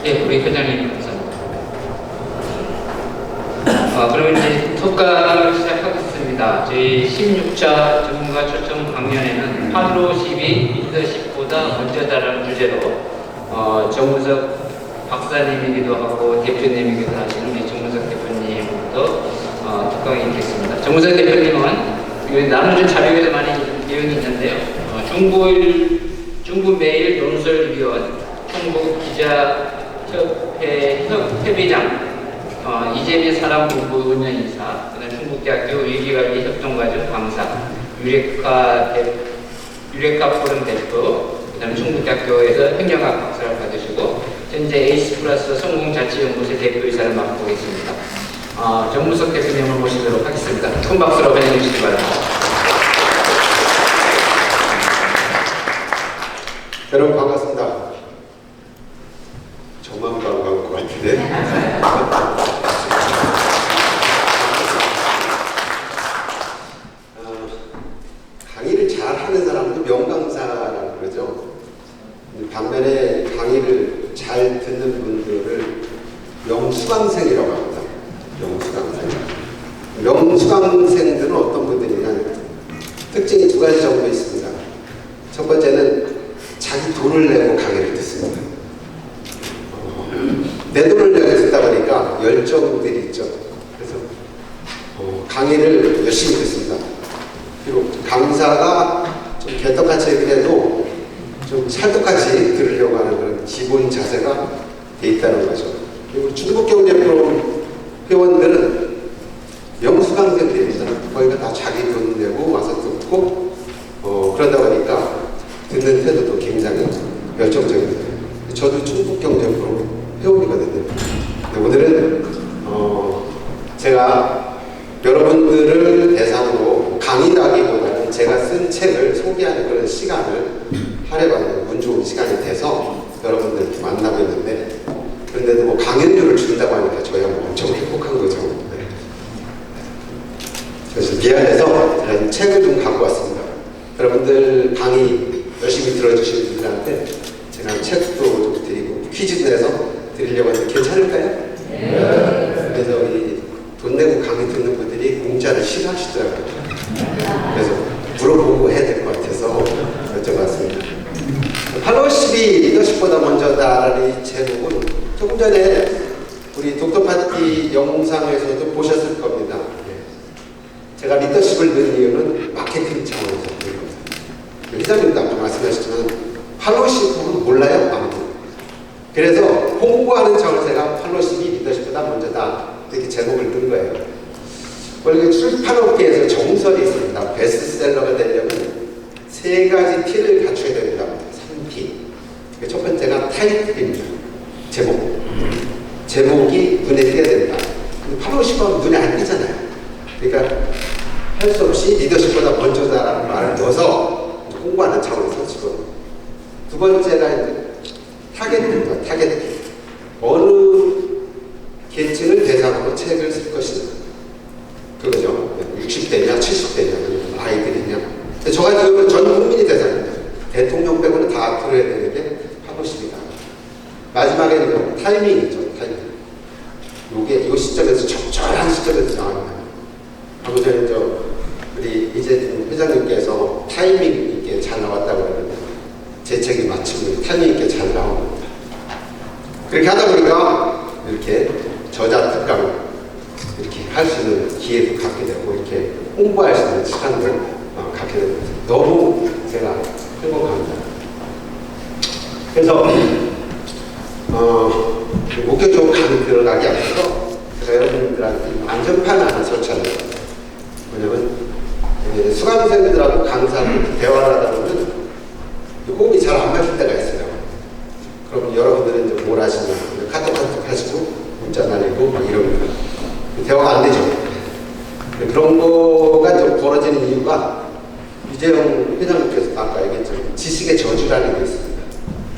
예, 우리 회장님 감사합니다. 그러면 이제 특강을 시작하겠습니다. 저희 16차 전문가 초청 강연에는 8.12 리더십보다 먼저다라는 주제로 정무석 박사님이기도 하고 대표님이기도 하시는 우리 정무석 대표님부터 특강이 있겠습니다. 정무석 대표님은 나눠준 자료에도 많이 내용이 있는데요. 중부매일 논설위원, 충북기자협회 협의장, 이재민 사람공부 운영이사, 그다음 충북대학교 위기관리 협동과정 강사, 유레카 포럼 대표, 그다음 충북대학교에서 행정학 박사를 받으시고 현재 에이스 플러스 성공자치연구소 대표이사를 맡고 계십니다. 정무석 대표님을 모시도록 하겠습니다. 큰 박수로 환영해 주시기 바랍니다. 여러분 반갑습니다. 저만 반가울 것 같은데. 강의를 잘하는 사람도 명강사라고 그러죠. 반면에 강의를 잘 듣는 분들을 명수강생이라고 합니다. 명수강생들은 어떤 분들이냐, 특징이 두 가지 정도 있습니다. 첫 번째는 자기 돈을 내고 강의를 듣습니다. 내 돈을 내고 듣다 보니까 열정들이 있죠. 그래서 강의를 열심히 듣습니다. 그리고 강사가 좀 개떡같이 얘기해도 좀 찰떡같이 들으려고 하는 그런 기본 자세가 돼 있다는 거죠. 그리고 충북경제포럼 회원들은 명수강생들입니다. 거기가 다 자기 돈 내고 와서 듣고 그러다 보니까 듣는 태도도 굉장히 열정적입니다. 저도 충북경제포럼 회원이거든요. 오늘은 제가 여러분들을 대상으로 강의라기보다는 제가 쓴 책을 소개하는 그런 시간을 하려고 하는 운 좋은 시간이 돼서 여러분들 만나고 있는데, 그런데도 뭐 강연료를 준다고 하니까 저희가 뭐 엄청 행복한 거죠. 네. 그래서 미안해서 제가 이 책을 좀 갖고 왔습니다. 여러분들 강의 열심히 들어주시는 분들한테 제가 책도 좀 드리고 퀴즈도 내서 드리려고 하는데 괜찮을까요? 네. 그래서 돈 내고 강의 듣는 분들이 공짜를 싫어하시더라고요. 그래서 물어보고 해야 될 것 같아서 여쭤봤습니다. 8.12 리더십보다 먼저다라는 이 제목은 조금 전에 우리 독서파티 영상에서도 보셨을 겁니다. 제가 리더십을 넣은 이유는 마케팅 차원에서 그런 겁니다. 회장님도 아까 말씀하셨지만 8.12는 몰라요? 아무도. 그래서 홍보하는 차원에서 제가 8.12 리더십보다 먼저다 이렇게 제목을 든 거예요. 원래 출판업계에서 정설이 있습니다. 베스트셀러가 되려면 세 가지 T를 갖춰야 됩니다. 3T. 첫 번째가 타이틀입니다. 제목이 눈에 띄어야 된다. 근데 8.12는 눈에 안 띄잖아요. 그러니까 할 수 없이 리더십보다 먼저다라는 말을 넣어서 홍보하는 차원에서 지금. 두 번째가 이제 타겟입니다. 타겟. 어느 계층을 대상으로 책을 쓸 것이냐. 그거죠. 60대냐, 70대냐, 아이들이냐. 근데 저 같은 경우는 전 국민이 대상입니다. 대통령 빼고는 다 들어야 되는 게 8.12다. 마지막에는 타이밍이죠. 타이밍. 요게 이 시점에서 적절한 시점에서 나옵니다. 하고 전에 우리 이재준 회장님께서 타이밍 있게 잘 나왔다고 그러는데 제 책이 마침 타이밍 있게 잘 나옵니다. 그렇게 하다 보니까 이렇게 저자 특강을 이렇게 할 수 있는 기회도 갖게 되고 이렇게 홍보할 수 있는 시간을 갖게 됩니다. 너무 제가 행복합니다. 그래서 목격적으로 강의 들어가기 앞서서 제가 여러분들한테 안전판 하나 설치하는 거예요. 뭐냐면 수강생들하고 강사하고 대화를 하다 보면 호흡이 잘 안 맞을 때가 있어요. 그럼 여러분들은 이제 뭘 하시냐? 카톡 하시고 문자 날리고 막 이럽니다. 대화가 안 되죠. 그런 거가 좀 벌어지는 이유가 유재영 회장님께서 아까 얘기했죠. 지식의 저주라는 게 있습니다.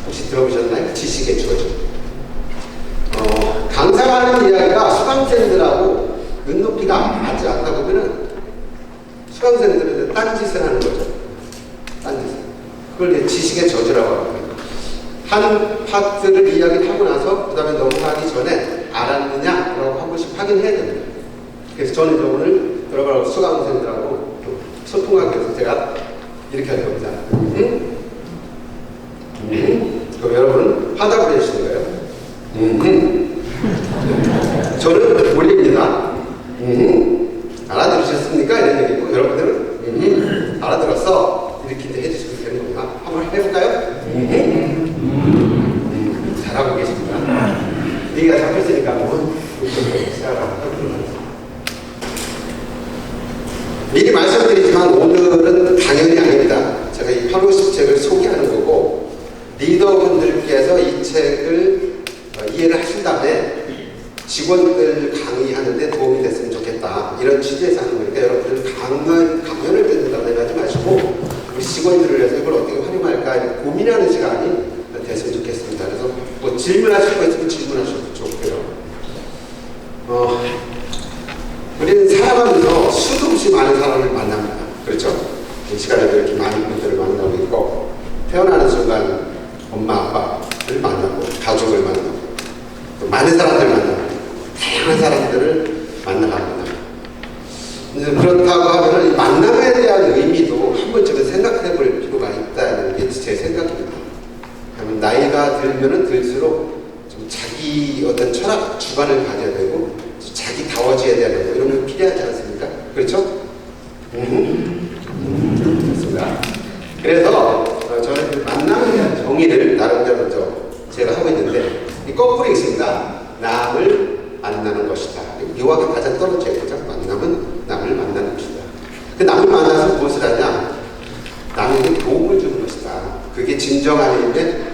혹시 들어보셨나요? 지식의 저주. 강사가 하는 이야기가 수강생들하고 눈높이가 맞지 않다 보면은 수강생들은 딴짓을 하는 거죠. 딴짓을. 그걸 지식의 저주라고 합니다. 한 파트를 이야기하고 나서 그 다음에 넘어가기 전에 알았느냐라고 한 번씩 확인해야 됩니다. 그래서 저는 이제 오늘 여러분하고 수강생들하고 소통하기 위해서 제가 이렇게 할 겁니다. 그럼 여러분 화답을 해주시는 거예요. 저는 올립니다. 알아들으셨습니까? 이런 얘기고 여러분들은 알아들었어. 이렇게 이제 해주시면 되는 겁니다. 한번 해볼까요? 잘하고 계십니다. 얘기가 잡혔으니까 한번 시작하도록 미리 말씀드리지만 오늘은 당연히 아닙니다. 제가 이 850 책을 소개하는 거고 리더분들께서 이 책을 이해를 하신 다음에 직원들 강의하는데 도움이 됐으면 좋겠다. 이런 취지에서 하는 거니까 여러분들 강연을 듣는다고 생각하지 마시고 우리 직원들을 위해서 이걸 어떻게 활용할까 고민하는 시간이 됐으면 좋겠습니다. 그래서 뭐 질문하실 거 있으면 질문하셔도 좋고요. 우리는 살아가면서 수도 없이 많은 사람을 만납니다. 그렇죠? 이 시간에도 이렇게 많은 분들을 만나고 있고 태어나는 순간 엄마 아빠를 만나고 가족을 만나고 또 많은 사람들을 만나고 다양한 사람들을 만나갑니다. 그렇다고 하면 이 만남에 대한 의미도 한 번쯤은 생각해 볼 필요가 있다는 게 제 생각입니다. 나이가 들면은 들수록 좀 자기 어떤 철학 주관을 가져야 되고 자기 다워져야 되는 거 이런 거 필요하지 않습니까? 그렇죠? 좋습니다. 그래서 저는 만남에 대한 정의를 나름대로 제가 하고 있는데 이 거꾸로 있습니다. 남을 만나는 것이다. 이와가 가장 떨어져야겠죠. 만남은 남을 만나는 것이다. 그 남을 만나서 무엇을 하냐? 남에게 도움을 주는 것이다. 그게 진정한 의미의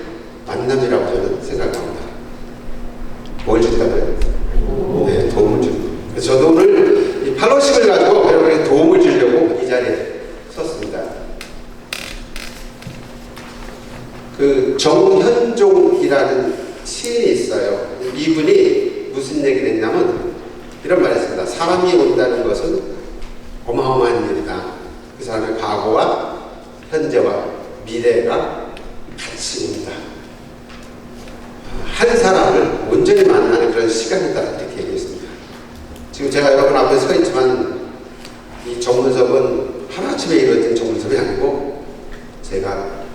만남이라고 저는 생각합니다. 뭘 준다고요? 네, 도움을 주는 거. 그래서 저도 오늘 이 팔로우십을 가지고 여러분에게 도움을 주려고 이 자리에 섰습니다. 그 정현종이라는 시인이 있어요. 이분이 무슨 얘기를 했냐면 이런 말을 했습니다. 사람이 온다는 것은 어마어마한 일이다. 그 사람의 과거와 현재와 미래가 같이 온다. 한 사람을 온전히 만나는 그런 시간이다. 이렇게 얘기했습니다. 지금 제가 여러분 앞에 서 있지만 이 정문섭은 하루아침에 이루어진 정문섭이 아니고 제가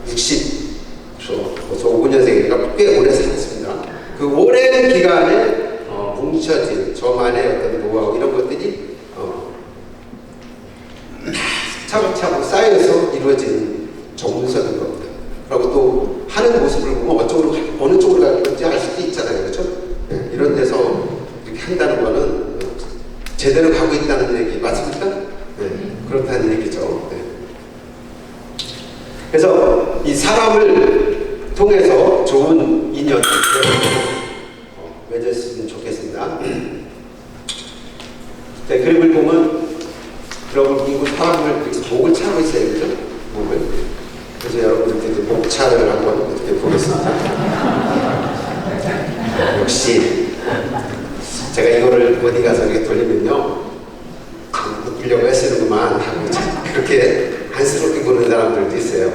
55년생이니까 꽤 오래 살았습니다. 그 오랜 기간에 뭉쳐진 저만의 어떤 노하우 이런 것들이 차곡차곡 쌓여서 이루어진 정문섭인 겁니다. 그리고 또 하는 모습을 보면 어느 쪽으로 가는지 알 수도 있잖아요. 그렇죠? 네, 이런 데서 이렇게 한다는 거는 제대로 가고 있다는 얘기 맞습니까? 네, 그렇다는 얘기죠. 네. 그래서 이 사람을 통해서 좋은 인연 맺었으면 좋겠습니다. 네, 그림을 보면 여러분 이거 사람을 이렇게 목을 차고 있어요. 그죠? 목을. 그래서 여러분들께 목차를 한번 어떻게 보겠습니다. 역시 제가 이거를 어디 가서 이렇게 돌리면요 웃기려고 애쓰는구만 하고 그렇게 안쓰럽게 보는 사람들도 있어요.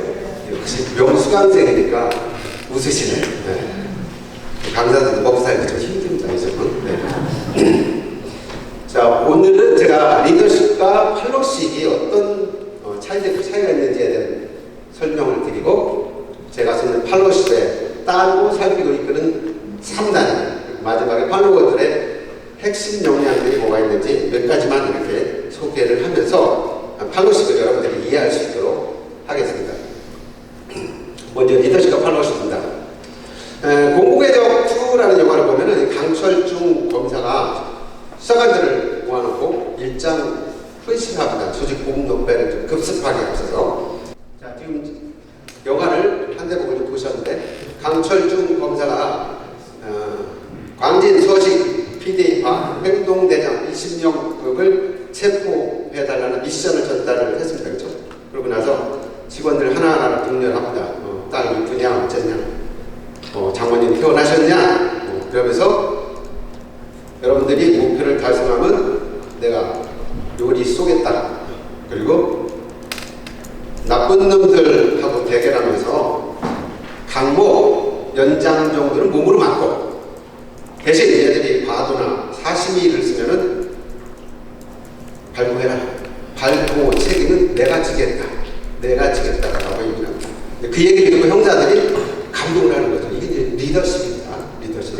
역시 명수강생이니까 웃으시네. 네. 강사들도 먹고 살기 좀 힘듭니다. 네. 자, 오늘은 제가 리더십과 팔로우십이 어떤 차이가 있는지에 대한 설명을 드리고 제가 쓰는 팔로우십에 따르고 살피고 이끄는 3단 마지막에 팔로워들의 핵심 역량들이 뭐가 있는지 몇 가지만 이렇게 소개를 하면서 팔로우십을 여러분들이 이해할 수 있도록 하겠습니다. 먼저 리더십과 팔로우십입니다. 공공의적 2라는 영화를 보면은 강철중 검사가 수사관들을 모아놓고 일장 훈시합니다. 조직 고급 노벨을 좀 급습하게 앞서서. 자, 지금 영화를 한 대 보고 보셨는데 강철중 검사가 광진 서식 PD와 행동대장 20명급을 체포해달라는 미션을 전달을 했습니다. 그렇죠? 그러고 나서 직원들 하나하나 독려합니다. 딸 이쁘냐 어쩌냐, 장모님 태어나셨냐, 그러면서 여러분들이 목표를 달성하면 내가 요리 쏘겠다. 그리고 나쁜 놈들하고 대결하면서 강모 연장 정도는 몸으로 맡고 대신 얘들이 과도나 사심이를 쓰면은 발부해라. 발부 책임은 내가 지겠다. 내가 지겠다라고 얘기를 합니다. 그 얘기를 듣고 형사들이 감동을 하는 거죠. 이게 이제 리더십입니다. 리더십.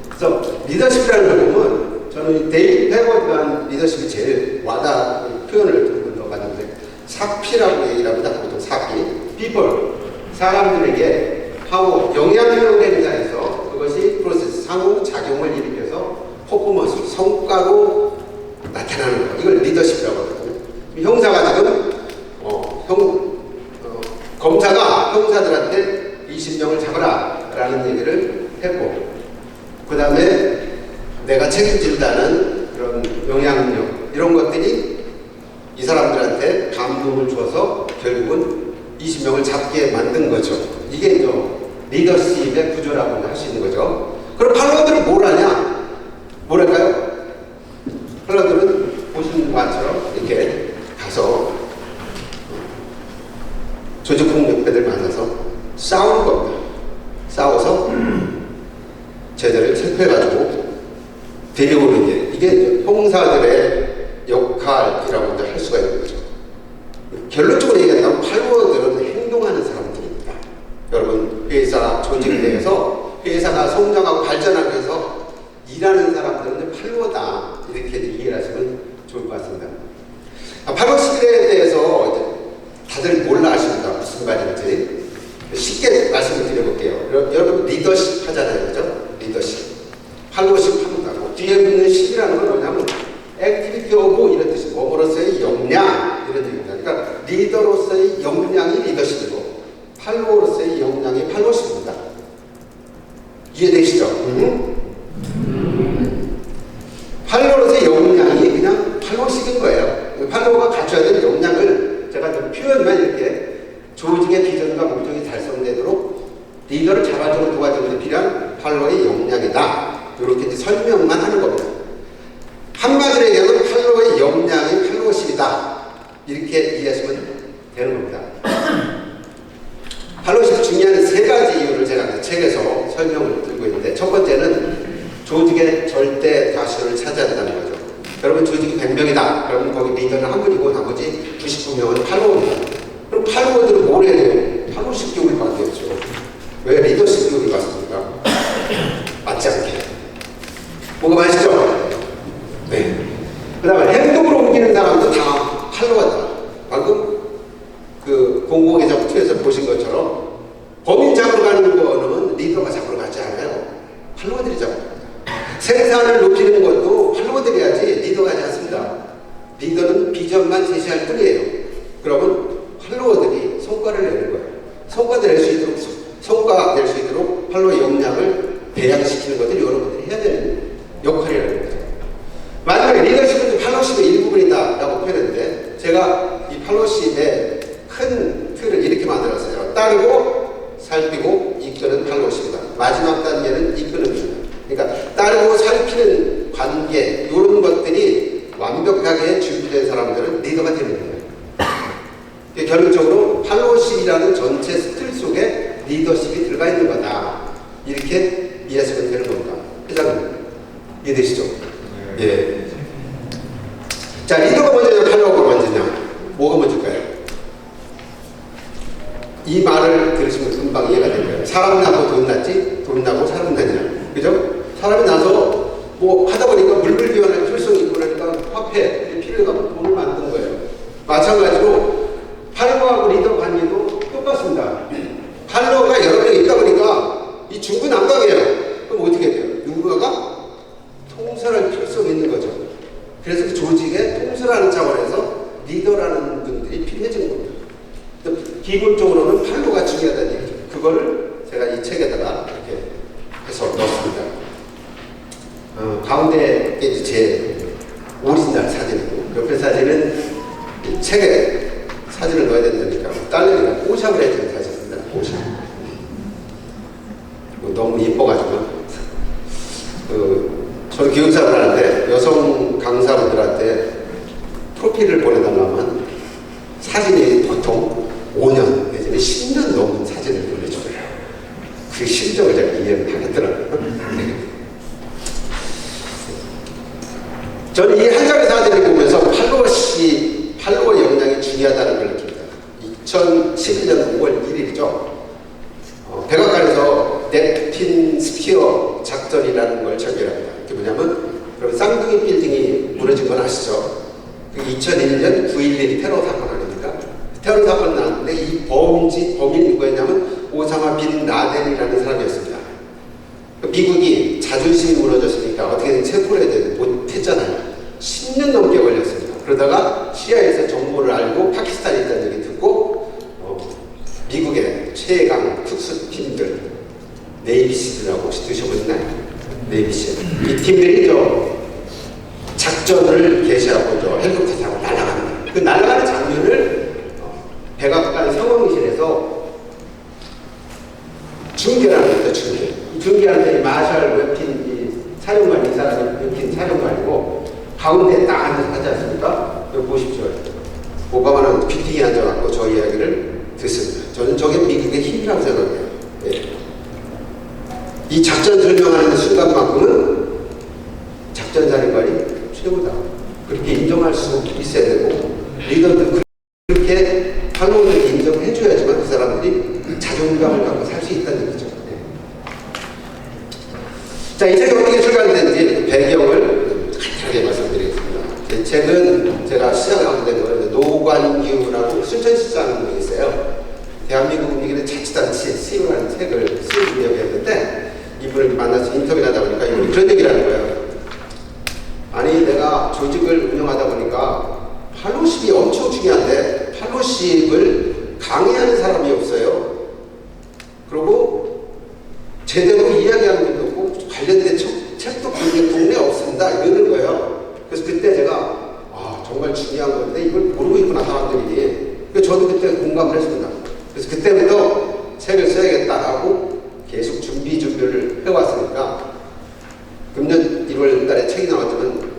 그래서 리더십이라는 걸 보면 저는 데이비드 페거에 대한 리더십이 제일 와닿은 표현을 넣어봤는데 사피라고 얘기를 합니다. 보통 사피. people. 사람들에게 파워, 영향력을 행사해서 그것이 프로세스, 상호작용을 일으켜서 퍼포먼스, 성과로 나타나는 거. 이걸 리더십이라고 하거든요. 형사가 지금 검사가 형사들한테 20명을 잡아라 라는 얘기를 했고 그 다음에 내가 책임진다는 그런 영향력 이런 것들이 이 사람들한테 감동을 줘서 결국은 20명을 잡게 만든 거죠. 이게 이제 리더십의 구조라고 할 수 있는 거죠. 그럼 팔로워들은 뭘 하냐? 뭐랄까요? 팔로워들은 보시는 것처럼 이렇게 가서 조직폭력배들 만나서 싸우는 겁니다. 싸워서 제자를 체포해가지고 데려오는 게 이게 형사들의 역할이라고 할 수가 있는 거죠. 결론적으로 얘기한다면 팔로워들은 행동하는 사람들입니다. 여러분 회사 조직 내에서 회사가 성장하고 발전하기 위해서 일하는 사람들은 팔로워다 이렇게 이해를 하시면 좋을 것 같습니다. 팔로워 시대에 대해서 이제 다들 몰라 하십니다. 무슨 말인지 쉽게 말씀을 드려볼게요. 여러분 리더십 하잖아요, 그죠? 리더십. 팔로워십 합니다. 뒤에 붙는 십이라는 건 뭐냐면 액티비티 오브 이런 뜻이 뭐뭐로서의 역량 이런 뜻입니다. 그러니까 리더로서의 역량이 리더십이고 팔로워로서의 역량이 팔로워십입니다. 이해되시죠? 팔로워로서의 역량이 그냥 팔로워십인 거예요. 팔로워가 갖춰야 될 역량을 제가 좀 표현만 이렇게 조직의 비전과 목적이 달성되도록 리더를 자발적으로 도와주는 데 필요한 팔로워의 역량이다. 이렇게 이제 설명만 하는 겁니다. 한마디로 얘기하면 팔로워의 역량이 팔로워십이다. 이렇게 이해하시면 되는 겁니다. 팔로워십 중요한 세 가지 이유를 제가 책에서 설명을 드리고 있는데 첫 번째는 조직의 절대 다수를 차지한다는 거죠. 여러분 조직이 100명이다. 그러면 거기 리더는 한 분이고 나머지 99명은 팔로워입니다. 그럼 팔로워들은 뭘 해야 돼요? 팔로워십 교육을 받겠죠. 왜 리더십 교육을 받습니까? 맞지 않게. 뭐가 맞으시죠? 네. 그 다음에 행동으로 옮기는 사람도 다 팔로워다. 방금 그 공공의적 2에서 보신 것처럼 범인 잡으러 가는 거는 리더가 잡으러 가지 않아요. 팔로워들이 잡아요. 생산을 높이는 것도 팔로워들이 해야지 리더가 하지 않습니다. 리더는 비전만 제시할 뿐이에요. 그러면 팔로워들이 성과를 내는 거예요. 성과 낼 수 있도록 팔로워 역량을 배양시키는 것을 여러분들이 해야 되는 역할이라는 거죠. 마지막에 리더십은 팔로워십의 일부분이다 라고 표현했는데 제가 이 팔로워십의 큰 틀을 이렇게 만들었어요. 따르고 살피고 이끄는 팔로워십이다. 마지막 단계는 이끄는 겁니다. 그러니까 따르고 살피는 관계 이런 것들이 완벽하게 준비된 사람들은 리더가 되는 거예요. 결론적으로 팔로워십이라는 전체 스틸 속에 리더십이 들어가 있는 거다. 이렇게 이해하시면 되는 겁니다. 회장님 이해되시죠? 예. 자, 리더가 먼저냐 팔로워가 먼저냐 뭐가 먼저일까요? 이 말을 들으시면 금방 이해가 될 거예요. 사람 나고 돈 났지 돈 나고 사람 나냐 그죠? 사람이 나서 뭐 하다 보니까 물불기원한 필성이 있고 그러니까 화폐 필요해가지고 돈을 만든 거예요. 마찬가지로 팔로워하고 리더 관계도 똑같습니다. 팔로워가 여러 명 있다 보니까 이 중구난방이에요. 그럼 어떻게 돼요? 누군가가 통솔할 필요성이 있는 거죠. 그래서 그 조직에 통솔하는 차원에서 리더라는 분들이 필요해진 겁니다. 기본적으로는 팔로워가 중요하다는 얘기죠. 그거를 제가 이 책에다가 이렇게 해서 넣었습니다. 가운데 이제 제 오리지널 사진이고 옆에 사진은 이 책에 사진을 넣어야 된다니까 딸내미가 뽀샵을 해주는 사진입니다. 뽀샵. 너무 예뻐가지고 저는 교육사를 하는데 여성 강사분들한테 프로필을 보내달라면 사진이 보통 5년 내지는 10년 넘은 사진을 보내줘요. 그 10년 심정을 제가 이해를 하겠더라고요. 저는 이 한 장의 사진을 보면서 팔로워 역량이 중요하다는 걸 느낍니다. 2011년 5월 1일이죠. 백악관에서 넵틴 스피어 작전이라는 걸 전개합니다. 그게 뭐냐면, 그럼 쌍둥이 빌딩이 무너진 건 아시죠? 2001년 9.11 테러 사건 아닙니까? 테러 사건 나왔는데 이 범인이 누구였냐면 오사마 빈 라덴이라는 사람이었습니다. 미국이 자존심이 무너졌으니까 어떻게든 체포를 해야 되는데 못했잖아요. 10년 넘게 걸렸습니다. 그러다가 시리아에서 정보를 알고 파키스탄에 있다는 얘기 듣고 미국의 최강 특수팀들 네이비시드라고 혹시 드셔보셨나요? 네이비시드. 이 팀들이 작전을 개시하고 헬리콥터 타고 날아갑니다. 그 날아가는 장면을 백악관 상황실에서 중계를 합니다. 중계하는데 마샬 웹킨 사령관, 이 사람이 웹킨 사령관이고 가운데 딱 앉아서 하지 않습니까? 여기 보십시오. 오바마는 피팅에 앉아갖고 저 이야기를 듣습니다. 저는 저게 미국의 힘이라고 생각해요. 예. 이 작전 설명하는 순간만큼은 작전사령관이 최고다. 그렇게 인정할 수 있어야 되고, 리더도 그렇게 팔로워들에게 인정을 해줘야지만 그 사람들이 자존감을 갖고 살 수 있다는 얘기죠. 네. 자, 이 책이 어떻게 출간됐는지 배경을 간단하게 말씀드리겠습니다. 제 책은 제가 시작하게 된 거는 노관규라고 순천시장 분이 있어요. 대한민국 움직이는 자치단체 CEO라는 책을 쓰려고 했는데 이분을 만나서 인터뷰를 하다 보니까 이분이 그런 얘기를 하는 거예요. 아니, 내가 조직을 운영하다 보니까 팔로우십이 엄청 중요한데 팔로우십을 강의하는 사람이 없어요. 그리고 제대로 이야기하는 것도 없고 관련된 책도 국내에 없습니다. 이러는 거예요. 그래서 그때 제가 정말 중요한 건데 이걸 모르고 있구나 사람들이. 그래서 저도 그때 공감을 했습니다. 그래서 그때부터 책을 써야겠다 하고 계속 준비를 해왔으니까 금년 1월 달에 책이 나왔지만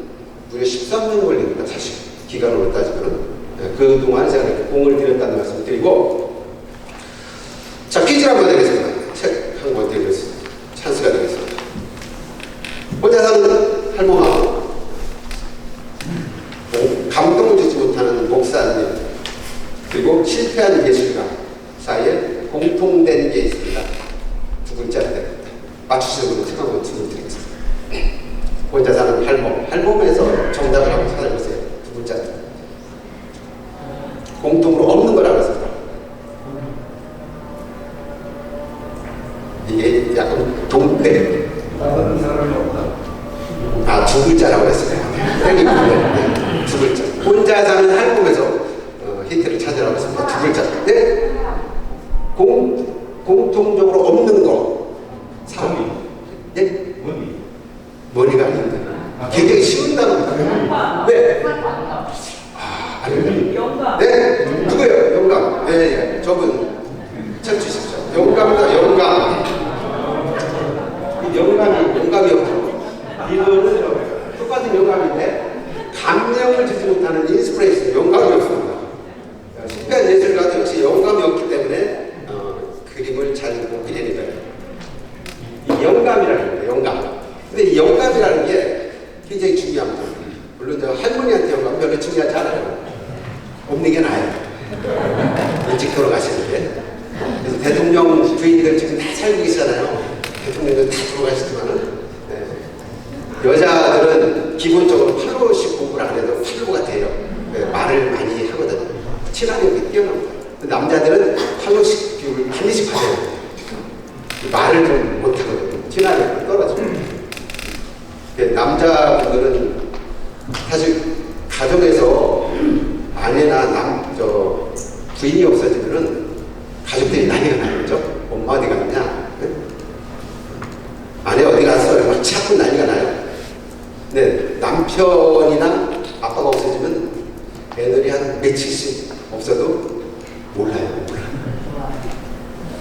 무려 13년 걸립니다. 사실 기간으로 따지면. 그동안 제가 이렇게 공을 들였다는 말씀을 드리고, 자, 퀴즈를 한번 드리겠습니다. 책 한 권 드리겠습니다. 찬스가 되겠습니다. 혼자 사는 할머니하고 감동을 주지 못하는 목사님 그리고 실패한 예술가 사이에 공통된 게 있습니다. 두 글자인데 맞추시는 분은 책 한 권 드리겠습니다. 혼자 사는 할멈에서 정답을 한번 찾아보세요. 두 글자. 공통으로 없는 거라고 했습니다. 이게 약간 동대. 다른 사람이 없다. 두 글자라고 했어요. 네, 두 글자. 혼자 사는 할멈에서 힌트를 찾으라고 했습니다. 두 글자. 네? 공통적으로 없는 거. 사람이. 네? 머리가 아닌데. 굉장히 쉬운 단어입니다. 네. 아닙니다. 영감. 네? 누구예요? 영감. 네, 저분 책 주십시오. 영감이다, 영감. 영감이 없죠. 이거는 똑같은 영감인데 감명을 주지 못하는 인스피레이션, 영감이 없습니다. 실패한 예술가도 역시 영감이 없기 때문에 그림을 잘 못 그리는 거예요. 이 영감이라는 거예요, 영감. 근데 이 영감이라는 게 굉장히 중요합니다. 물론 저 할머니한테 영감 별로 중요하지 않아요. 없는 게 나아요. 일찍 돌아가시는데. 그래서 대통령 부인들 지금 다 살고 계시잖아요. 대통령들 다 돌아가시지만은 여자들은 기본적으로 팔로우십 공부를 안 해도 팔로우가 돼요. 말을 많이 하거든요. 친화력이 뛰어납니다. 남자들은 팔로우십 교육을 반드시 받아야 돼요. 말을 좀 못하거든요. 친화력이 떨어집니다. 남자분들은 사실 가정에서 아내나 부인이 없어지면은 가족들이 난리가 나요. 그죠? 엄마 어디 갔냐? 네? 아내 어디 갔어요? 막 자꾸 난리가 나요. 네, 남편이나 아빠가 없어지면 애들이 한 며칠씩 없어도 몰라요.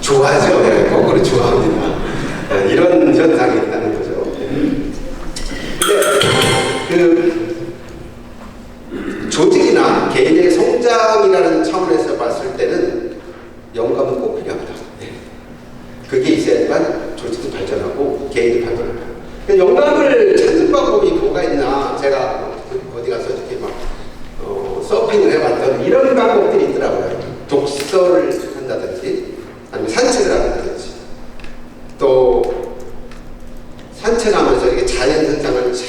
좋아하죠. 네, 거꾸로 좋아합니다. 네, 이런 현상이 있다는 거죠. 근데 조직이나 개인의 성장이라는 차원에서 봤을 때는 영감은 꼭 필요합니다. 네. 그게 있어야지만 조직 개인이 발견합니다. 영감을 찾는 방법이 뭐가 있나 제가 어디 가서 이렇게 막 서핑을 해봤던 이런 방법들이 있더라고요. 독서를 한다든지 아니면 산책을 한다든지 또 산책하면서 이렇게 자연 현상을 잘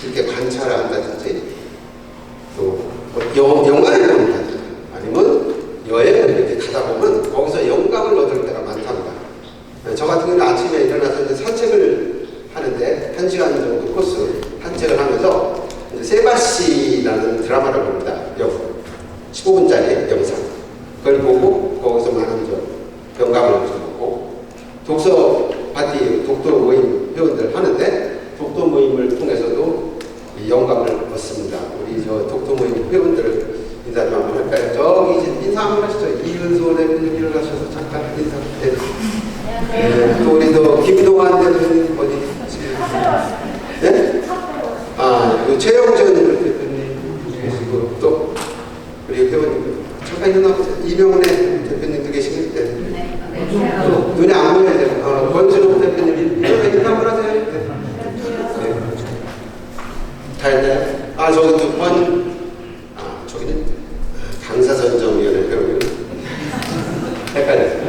이렇게 관찰을 한다든지 또 영화를 본다든지 아니면 여행을 이렇게 가다 보면 거기서 영감을 얻을 때가 많답니다. 저 같은 경우는 아침에 일어나서 이제 산책을 하는데 1시간 정도 코스 산책을 하면서 세바시라는 드라마를 봅니다. 15분짜리 영상. 그걸 보고 거기서 많은 영감을 얻고 독서 파티, 독도 모임 회원들 하는데 독도 모임을 통해서도 이 영감을 얻습니다. 우리 저 독도 모임 회원들 인사 좀 한번 할까요? 저기 이제 인사 한번 하시죠. 이은소 대표님 일어나셔서 잠깐 인사 해주세요. 네, 또 우리 또 김동환 대표님 어디 네? 요 최영전 대표님 계시고 또 우리 회원님 잠깐 일어나보세요. 이병훈 대표님도 계시는데 눈에 안 보여야 돼요. 권순옥 대표님 인사 한번 하세요. 네. 다 했나요? 저기 또 저기는 강사선정위원회 회원님 헷갈렸어요.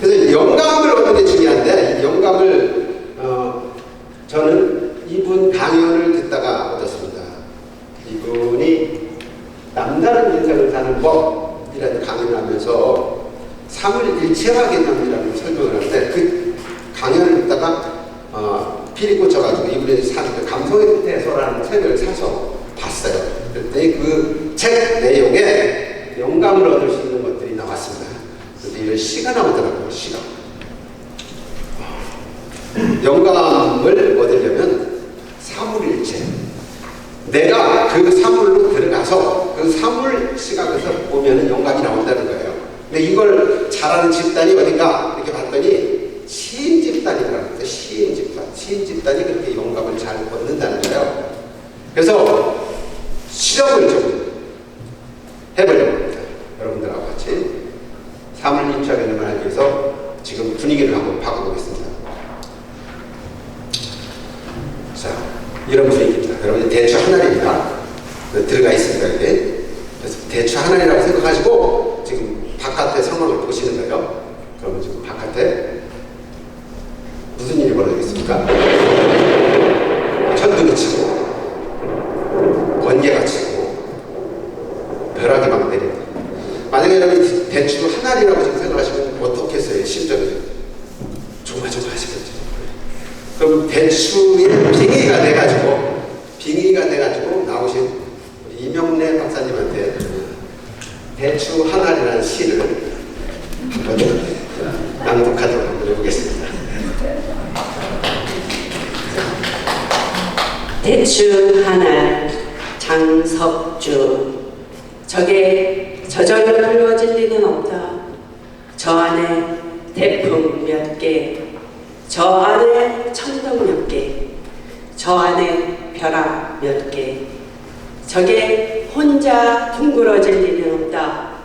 그래서 영감을 얻는 게 중요한데 이 영감을 저는 이분 강연을 듣다가 얻었습니다. 이분이 남다른 인생을 사는 법이라는 강연을 하면서 삼을일체화 개념이라는 설명을 하는데 그 강연을 듣다가 필이 꽂혀가지고 이분이 산 감성의 태소라는 책을 사서 봤어요. 그랬더니 그 책 내용에 영감을 얻을 수 있는 것들이 나왔습니다. 그런데 이런 시가 나오더라고요. 시가. 영감을 얻으려면 사물일체. 내가 그 사물로 들어가서 그 사물 시각에서 보면 영감이 나온다는 거예요. 근데 이걸 잘하는 집단이 어딘가 이렇게 봤더니 시인 집단이라고 합니다. 시인 집단. 시인 집단이 그렇게 영감을 잘 얻는다는 거예요. 그래서 실험을 좀 해보려고 합니다. 여러분들하고 같이 사물일체 개념을 알기 위해서 지금 분위기를 한번 바꿔보겠습니다. 자, 이런 분위기입니다. 여러분 대추 하나입니다. 들어가 있습니다. 이게. 그래서 대추 하나라고 생각하시고 지금 바깥의 상황을 보시는 거예요. 그러면 지금 바깥에 무슨 일이 벌어지겠습니까? 천둥이 치고 번개가 치고 벼락이 막 내립니다. 만약에 여러분이 대추 하나리라고 지금 생각하시면 어떻겠어요? 심정이 조마조마하시겠죠. 그럼 대추의 빙의가 돼가지고 나오신 우리 이명래 박사님한테 대추 하나리라는 시를 한번 낭독하도록 한번 해보겠습니다. 대추 하나 장석주. 저게 저절로 불거질 리는 없다. 저 안에 대풍 몇 개, 저 안에 천둥 몇 개, 저 안에 벼락 몇 개. 저게 혼자 둥그러질 리는 없다.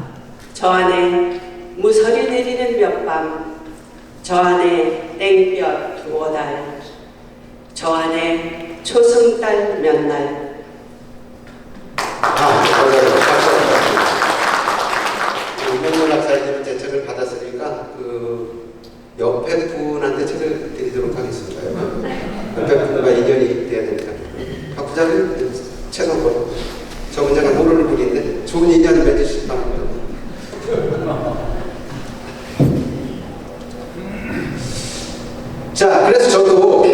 저 안에 무서리 내리는 몇 밤, 저 안에 땡볕 두어 달, 저 안에 초승달 몇 날. 이명래 박사님은 제 책을 받았으니까 그 옆에 분한테 책을 드리도록 하겠습니다. 옆에 분과 인연이 돼야 되니까. 박 부장님 책 한 권. 저 문제가 모르는 분인데 좋은 인연 맺으시기 바랍니다. 자, 그래서 저도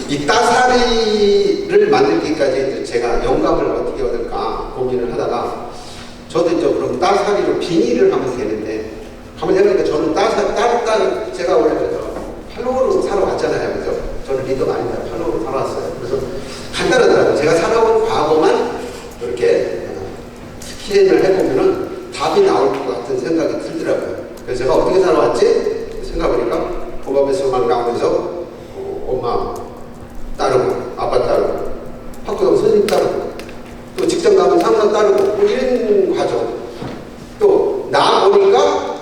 이 따사리를 만들기까지 제가 영감을 어떻게 얻을까 고민을 하다가 저도 이제 그럼 따사리로 빙의를 하면 되는데 가만 생각해보니까 저는 따로 제가 원래 팔로우로 살아왔잖아요. 그래서 저는 리더가 아니다. 팔로우로 살아왔어요. 그래서 간단하더라고요. 제가 살아온 과거만 이렇게 스캔을 해보면은 답이 나올 것 같은 생각이 들더라고요. 그래서 제가 어떻게 살아왔지? 생각해보니까 고밥에서만 나오면서 엄마 따르고 아빠 따르고 학교 선생님 따르고 또 직장 가면 상사 따르고 뭐 이런 과정. 또 나 보니까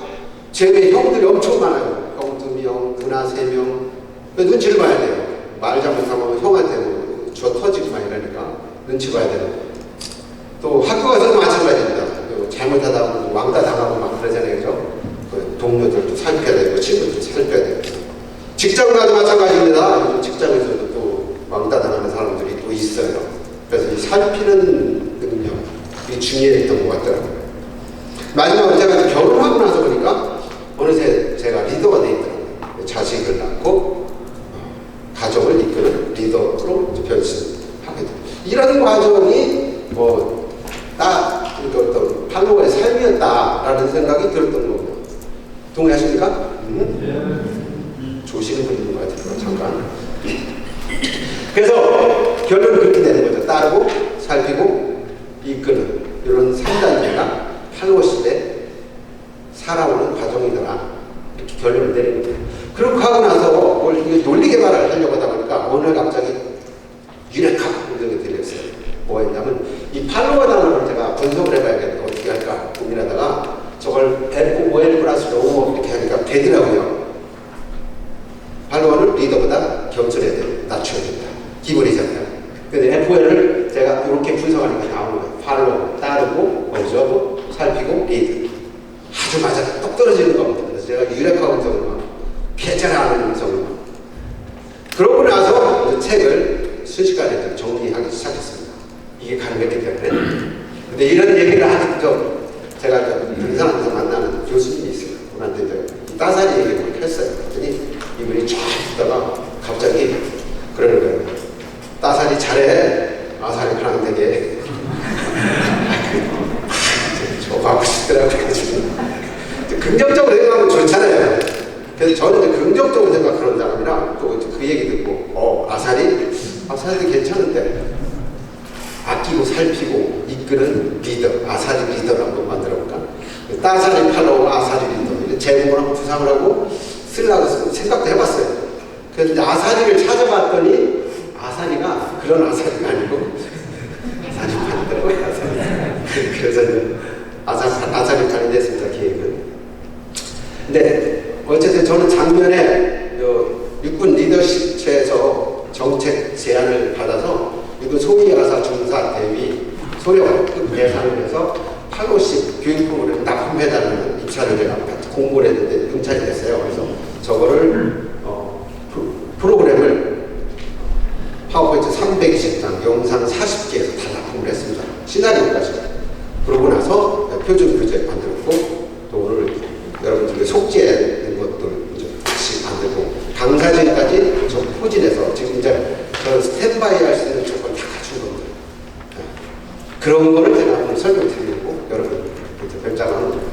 제 형들이 엄청 많아요. 형 2명, 누나 3명. 눈치를 봐야 돼요. 말 잘못하면 형한테 뭐 쥐어 터지고 막 이러니까 눈치 봐야 되는 거예요. 또 학교 가서도 마찬가지입니다. 잘못하다 보면 왕따 당하고 막 그러잖아요. 그죠? 그 동료들도 살펴야 되고 친구들도 살펴야 되고. 직장 가도 마찬가지입니다. 직장에서도 또 왕따 당하는 사람들이 또 있어요. 그래서 이 살피는 능력이 중요했던 것 같더라고요. 마지막으로 제가 결혼하고 나서 보니까 어느새 제가 리더가 돼 있더라고요. 자식을 낳고 가정을 이끄는 리더로 변신하게 돼요. 이런 과정이 어떤 팔로워의 삶이었다라는 생각이 들었던 겁니다. 동의하십니까? 조심히 들리는 것 같아요. 잠깐. 그래서 결론은 그렇게 되는 거죠. 따르고 살피고 이끄는 이런 3단계가 팔로워십에 살아오는 과정이더라. 이렇게 결론을 내린 거예요. 그렇게 하고 나서 논리 개발을 하려고 하다 보니까 어느 날 갑자기 유레카 감정이 들렸어요. 뭐였냐면 이 팔로워 단어를 제가 분석을 해봐야겠다. 어떻게 할까 고민하다가 저걸 F5L 플러스 로 이렇게 하니까 되더라고요. 팔로워는 리더보다 겸손해야 된다. 낮춰야 된다. 기본이잖아요. 근데 F5L을 제가 이렇게 분석하니까 나오는 거예요. 팔로워, 따르고, observe, 살피고, 리드. 아주 맞아. 똑 떨어지는 겁니다. 그래서 제가 유레카 음성을 막 괜찮아하는 음성을 막. 그러고 나서 책을 순식간에 정리하기 시작했습니다. 이게 가능했기 때문에. 근데 이런 얘기를 하는 제가 등산에서 만나는 교수님이 있어요. 그분한테 이제 따사리 얘기를 했어요. 그랬더니 이분이 쫙 듣다가 갑자기 그러는 거예요. 따사리 잘해. 아사리 하는 되게. 저거 하고 싶더라고요. 긍정적으로 생각하면 좋잖아요. 그래서 저는 이제 긍정적으로 생각하는 사람이라 또 그 얘기 듣고 아사리도 괜찮은데 아끼고 살피고 이끄는 리더, 아사리 리더를 한번 만들어볼까? 따사리 팔로워 아사리 리더 이런 제목을 한번 구상을 하고 쓰려고 생각도 해봤어요. 그래서 이제 아사리를 찾아봤더니 아사리가 그런 아사리가 아니고 아사리 팔더라고요. 아사리. 그래서 이제 아사리 팔이 됐습니다. 기획은. 근데 어쨌든 저는 작년에 육군 리더십체에서 정책 제안을 받아서 육군 소위가사 중사 대위 소령급 예산을 해서 팔로십 교육 프로그램 납품해달라는 입찰을 제가 공고를 했는데 응찰이 됐어요. 그래서 저거를 프로그램을 파워포인트 320장, 영상 40개에서 다 납품을 했습니다. 시나리오까지. 그러고 나서 표준 교재 만들었고 또 오늘 여러분들에게 속죄된 것들 같이 만들고 강사진까지 저 포진해서 지금 이제 저는 스탠바이 할 수 있는 조건 다 갖춘 겁니다. 그런 거를 제가 한번 설명드리고 여러분 별장하는 거예요.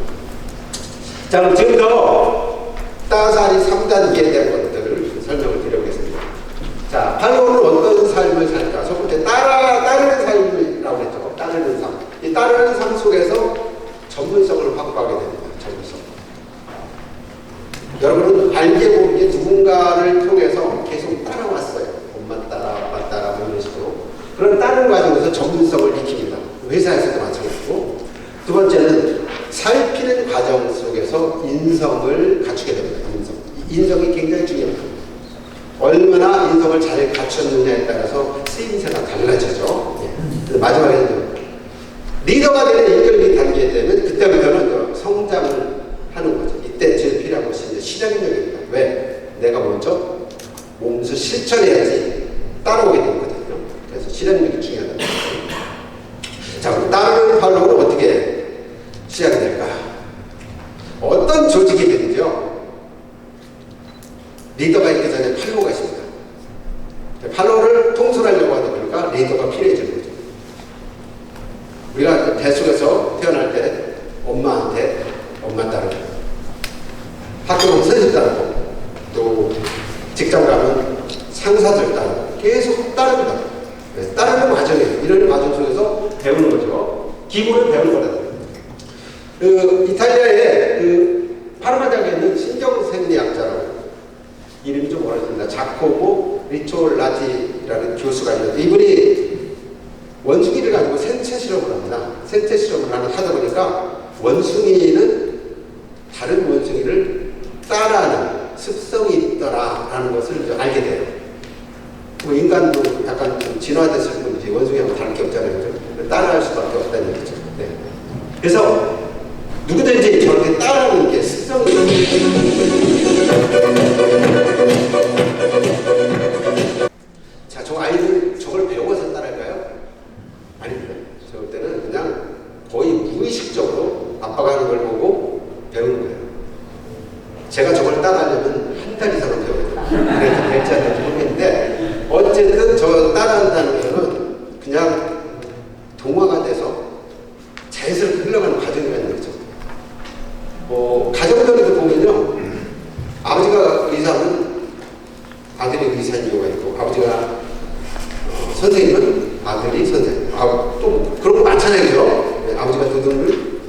자, 그럼 지금부터 따사리 3단계에 대한 것들을 설명을 드려보겠습니다. 자, 팔로워는 어떤 삶을 살까? 첫 번째, 따르는 삶이라고 했죠. 따르는 삶. 이 따르는 삶 속에서 전문성을 확보하게 됩니다. 전문성. 여러분은 알게 모르게 누군가를 통해서 계속 따라왔어요. 엄마 따라, 아빠 따라, 뭐 이런 식으로. 그런 따르는 과정에서 전문성을 익힙니다. 회사에서도 마찬가지고. 두 번째는 살피는 과정 속에서 인성을 갖추게 됩니다. 인성이 굉장히 중요합니다. 얼마나 인성을 잘 갖췄느냐에 따라서 쓰임새가 달라지죠. 예. 마지막에는 리더가 되는 이끌기 단계에 되면 그때부터는 성장을 하는 거죠. 이때 제일 필요한 것이 이제 실행력입니다. 왜? 내가 먼저 몸소 실천해야지 따라오게 되거든요. 그래서 실행력이 중요하다. 자, 그럼 따르는 팔로우는 어떻게 시작이 될까? 어떤 조직이 되는지요? 리더가 있기 전에 팔로우가 있습니다. 팔로우를 통솔하려고 하다 보니까 리더가 필요해지는 거죠. 우리가 뱃속에서 태어날 때 엄마한테 엄마 따르고 학교 가면 선생님 따르고 또 직장 가면 상사들 따르고 계속 따릅니다. 따르는 과정이에요. 이런 과정 속에서 배우는 거죠. 기본을 배우는 거라는 거예요. 이탈리아의 파르마장에 있는 신경생리학자라고 이름이 좀 어렵습니다. 자코보 리초라티라는 교수가 있는데 이분이 원숭이를 가지고 생체 실험을 합니다. 생체 실험을 하다 보니까 원숭이는 다른 원숭이를 따라하는 습성이 있더라라는 것을 알게 돼요. 뭐 인간도 약간 좀 진화됐을 뿐이지 원숭이하고 다를 게 없잖아요. 그죠? 따라할 수밖에 없다는 얘기죠. 네. 그래서 누구든지 저렇게 따라하는 게 습성이 자, 저 아이들 저걸 배워서 따라할까요? 아닙니다. 저럴 때는 그냥 거의 무의식적으로 아빠가 하는 걸 보고 배우는 거예요. 제가 저걸 따라하려면 한 달 이상은 배워요. 그래서 될지 안 될지 모르겠는데 어쨌든 저 따라한다는 거는 그냥 동화가 돼서 자연스럽게 흘러가는 과정이라는 거죠. 가정적으로 보면요. 아버지가 의사면 아들이 의사인 경우가 있고 아버지가 선생님은 아들이 선생님. 또 그런 거 많잖아요. 그죠? 네, 아버지가 도둑을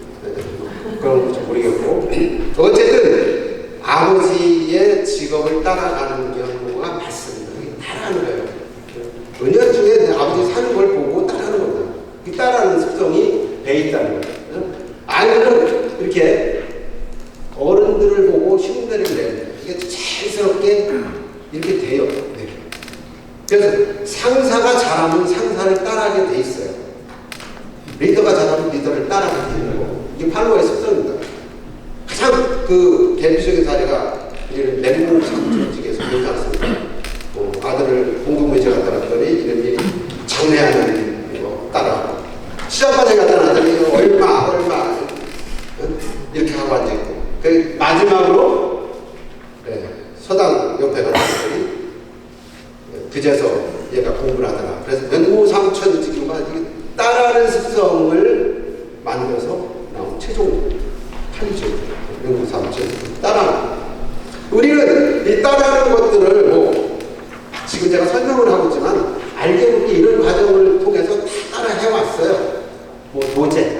그런 거 좀 모르겠고 어쨌든 아버지의 직업을 따라가는 경우가 많습니다. 따라하는 거예요. 은연중에 아버지 사는 걸 보고 따라하는 겁니다. 그 따라하는 습성이 배 있다는 거예요. 아이들은 이렇게 어른들을 보고 흉내를 내는 이게 자연스럽게 이렇게 돼요. 네. 그래서 상사가 잘하면 상사를 따라하게 돼 있어요. 리더가 잘하면 리더를 따라하게 되는 거고 이게 팔로워의 습성입니다. 가장 그 대표적인 사례가 맹공 상조직에서 그렇지 않습니까? 아들을 공동매제 갖다 놨더니 이름이 장례하는 거 따라하고 시장바닥에 갖다 놨더니 얼마 이렇게 하고 앉아있고 그 마지막으로 서당 옆에 갖다 놨더니 그제서 얘가 공부를 하더라. 그래서 맹공상천지교가 따라하는 습성을 만들어서 나온 최종 탄이죠. 맹공상천 따라하는. 우리는 이 따라하는 것들을 지금 제가 설명을 하고 있지만 알게 모르게 이런 과정을 통해서 다 따라 해왔어요. 도제,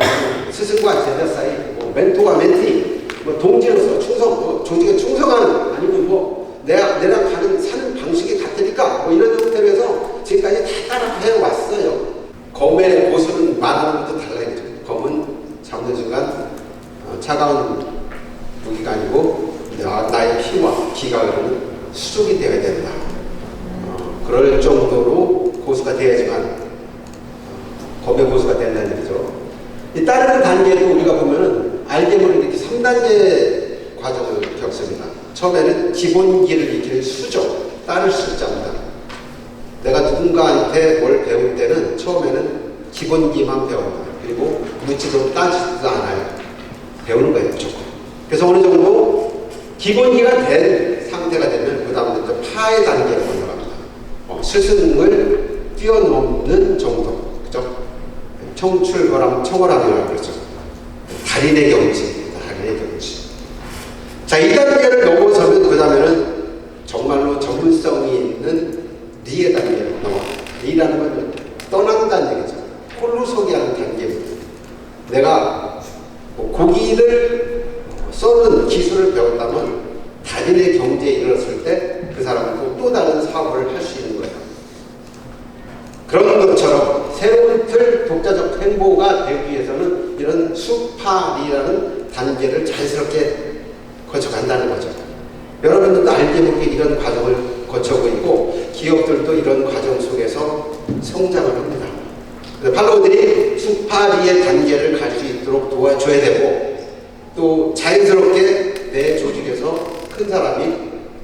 스승과 제자 사이, 멘토와 멘티, 동지로서 충성, 조직에 충성하는 아니면 내랑 사는 방식이 같으니까 이런 형태로 해서 지금까지 다 따라 해왔어요. 검의 고수는 말하는 것도 달라요. 검은 잡는 순간 차가운 무기가 아니고 나의 피와 기가 흐르는 수족이 되어야 된다. 그럴 정도로 고수가 돼야지만 검의 고수가 된다는 얘기죠. 이 따르는 단계도 우리가 보면은 알게 모르게 이렇게 3단계 과정을 겪습니다. 처음에는 기본기를 익히는 수죠. 따를 수자입니다. 내가 누군가한테 뭘 배울 때는 처음에는 기본기만 배웁니다. 그리고 묻지도 따지지도 않아요. 배우는 거예요, 무조건. 그래서 어느 정도 기본기가 된 상태가 되면 그 다음부터 파의 단계로 올라갑니다. 스승을 뛰어넘는 정도, 그죠? 청출거람, 청어람이라고 그러죠. 달인의 경지, 달인의 경지. 자, 이 단계를 넘어서면 그 다음에는 정말로 전문성이 있는 리의 단계로 넘어갑니다. 리라는 건 떠난다는 얘기죠. 홀로 서기 하는 단계입니다. 내가 고기를 써는 기술을 배웠다면 달인의 경지에 이르렀을 때 그 사람은 또 다른 사업을 할 수 있는 거예요. 그런 것처럼 새로운 틀 독자적 행보가 되기 위해서는 이런 수파리라는 단계를 자연스럽게 거쳐간다는 거죠. 여러분들도 알게 모르게 이런 과정을 거쳐오고 있고 기업들도 이런 과정 속에서 성장을 합니다. 팔로워들이 수파리의 단계를 갈 수 있도록 도와줘야 되고 또 자연스럽게 내 조직에서 큰 사람이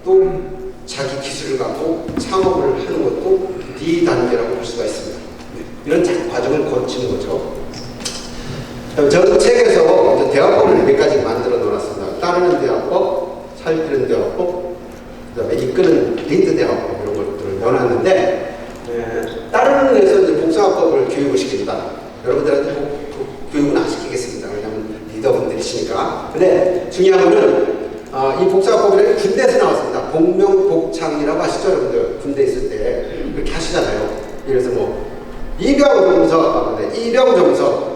또 자기 기술을 갖고 창업을 하는 것도 D단계라고 볼 수가 있습니다. 이런 과정을 거치는 거죠. 저는 책에서 대화법을 몇 가지 만들어 놓았습니다. 따르는 대화법, 살피는 대화법, 그 다음에 이끄는 리드 대화법 이런 것들을 넣어놨는데 따르는 데서 이제 복사법을 교육을 시킵니다. 여러분들한테 교육은 안 시키겠습니다. 왜냐하면 리더분들이시니까. 근데 중요한 거는 이 복사법이 군대에서 나왔습니다. 복명복창이라고 하시죠, 여러분들. 군대 있을 때 그렇게 하시잖아요. 그래서 이병정서, 이병정서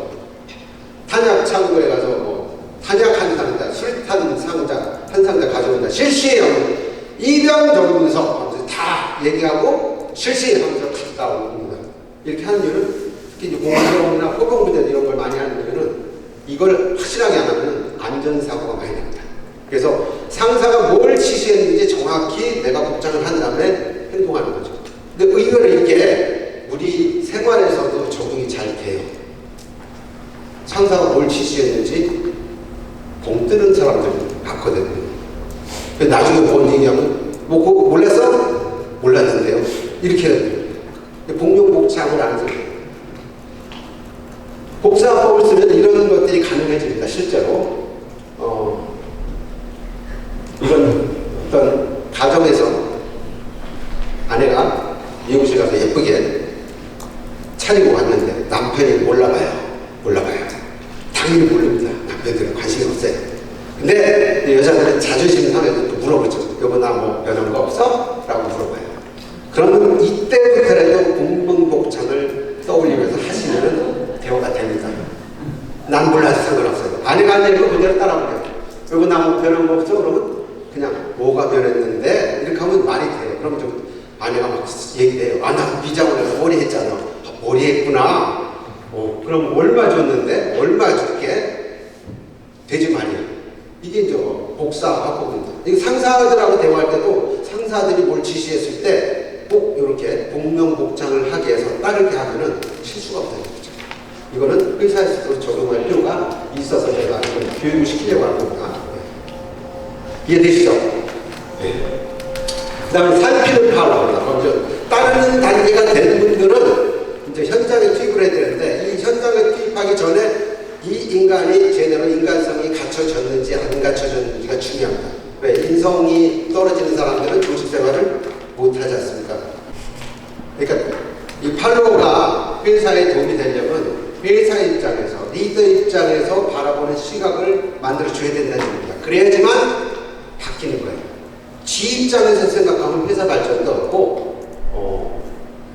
탄약창고에 가서 탄약 한 상자, 술탄 상자 한 상자 가져온다. 실시하면 이병정서 다 얘기하고 실시하면서 갔다 옵니다. 이렇게 하는 이유는 특히 이제 공무원이나 호병부대 이런 걸 많이 하는 이유는 이걸 확실하게 안 하면 안전사고가 많이 납니다. 그래서 상사가 뭘 지시했는지 정확히 내가 복장을 한 다음에 행동하는 거죠. 근데 뭘 지시했는지 봉 뜨는 사람들 봤거든요. 나중에 뭔 얘기하면 뭐 그거 몰랐어? 몰랐는데요. 이렇게 복명복창을 안 써요. 복사법을 쓰면 이런 것들이 가능해집니다. 실제로 이런 어떤 가정에서 아내가 미용실 가서 예쁘게 차리고 왔는데 남편이 몰라봐요. 당연히 모릅니다. 남편들은 관심이 없어요. 근데 여자들은 자존심 상해서 또 물어보죠. 여보 나 뭐 변한 거 없어? 라고 물어봐요. 그러면 이때부터라도 복명복창을 떠올리면서 하시면 대화가 됩니다. 난 몰라서 상관없어요. 아내가 하는 거 그대로 따라하고요. 여보 나 뭐 변한 거 없어? 그러면 그냥 뭐가 변했는데 이렇게 하면 말이 돼요. 그럼 좀 아내가 막 얘기해요. 아 나 비장을 해서 머리 했잖아. 머리 했구나. 그럼 얼마 줬는데? 얼마 줄게? 되지 말이에요. 이게 이제 복사 화법입니다. 이게 상사들하고 대화할 때도 상사들이 뭘 지시했을 때 꼭 이렇게 복명복창을 하게 해서 따르게 하면은 실수가 없다는 거죠. 이거는 회사에서도 적용할 필요가 있어서 제가 좀 교육을 시키려고 하는 겁니다. 이해되시죠? 네. 그 다음에 살피는 파워입니다. 먼저 따르는 단계가 되는 분들은 이제 현장에 투입을 해야 되는데 이 현장에 투입하기 전에 이 인간이 제대로 인간성이 갖춰졌는지 안 갖춰졌는지가 중요합니다. 왜? 인성이 떨어지는 사람들은 조직 생활을 못하지 않습니까? 그러니까 이 팔로워가 회사에 도움이 되려면 회사 입장에서 리더 입장에서 바라보는 시각을 만들어줘야 된다는 겁니다. 그래야지만 바뀌는 거예요. 지 입장에서 생각하면 회사 발전도 없고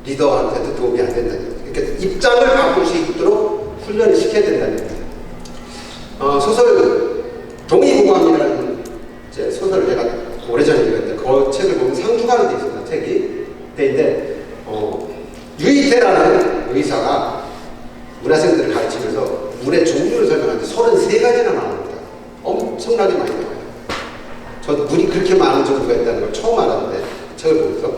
리더한테도 도움이 안 된다는 거예요. 그러니까 입장을 바꿀 수 있도록 훈련을 시켜야 된다는 거예요. 소설 동의보감이라는 소설을 제가 오래전에 읽었는데 그 책을 보면 상주가로 되어 있습니다. 책이. 근데 유이태라는 의사가 문화생들을 가르치면서 물의 종류를 설명하는데 33가지나 나옵니다. 엄청나게 많이 나와요. 저도 물이 그렇게 많은 종류가 있다는 걸 처음 알았는데 책을 보면서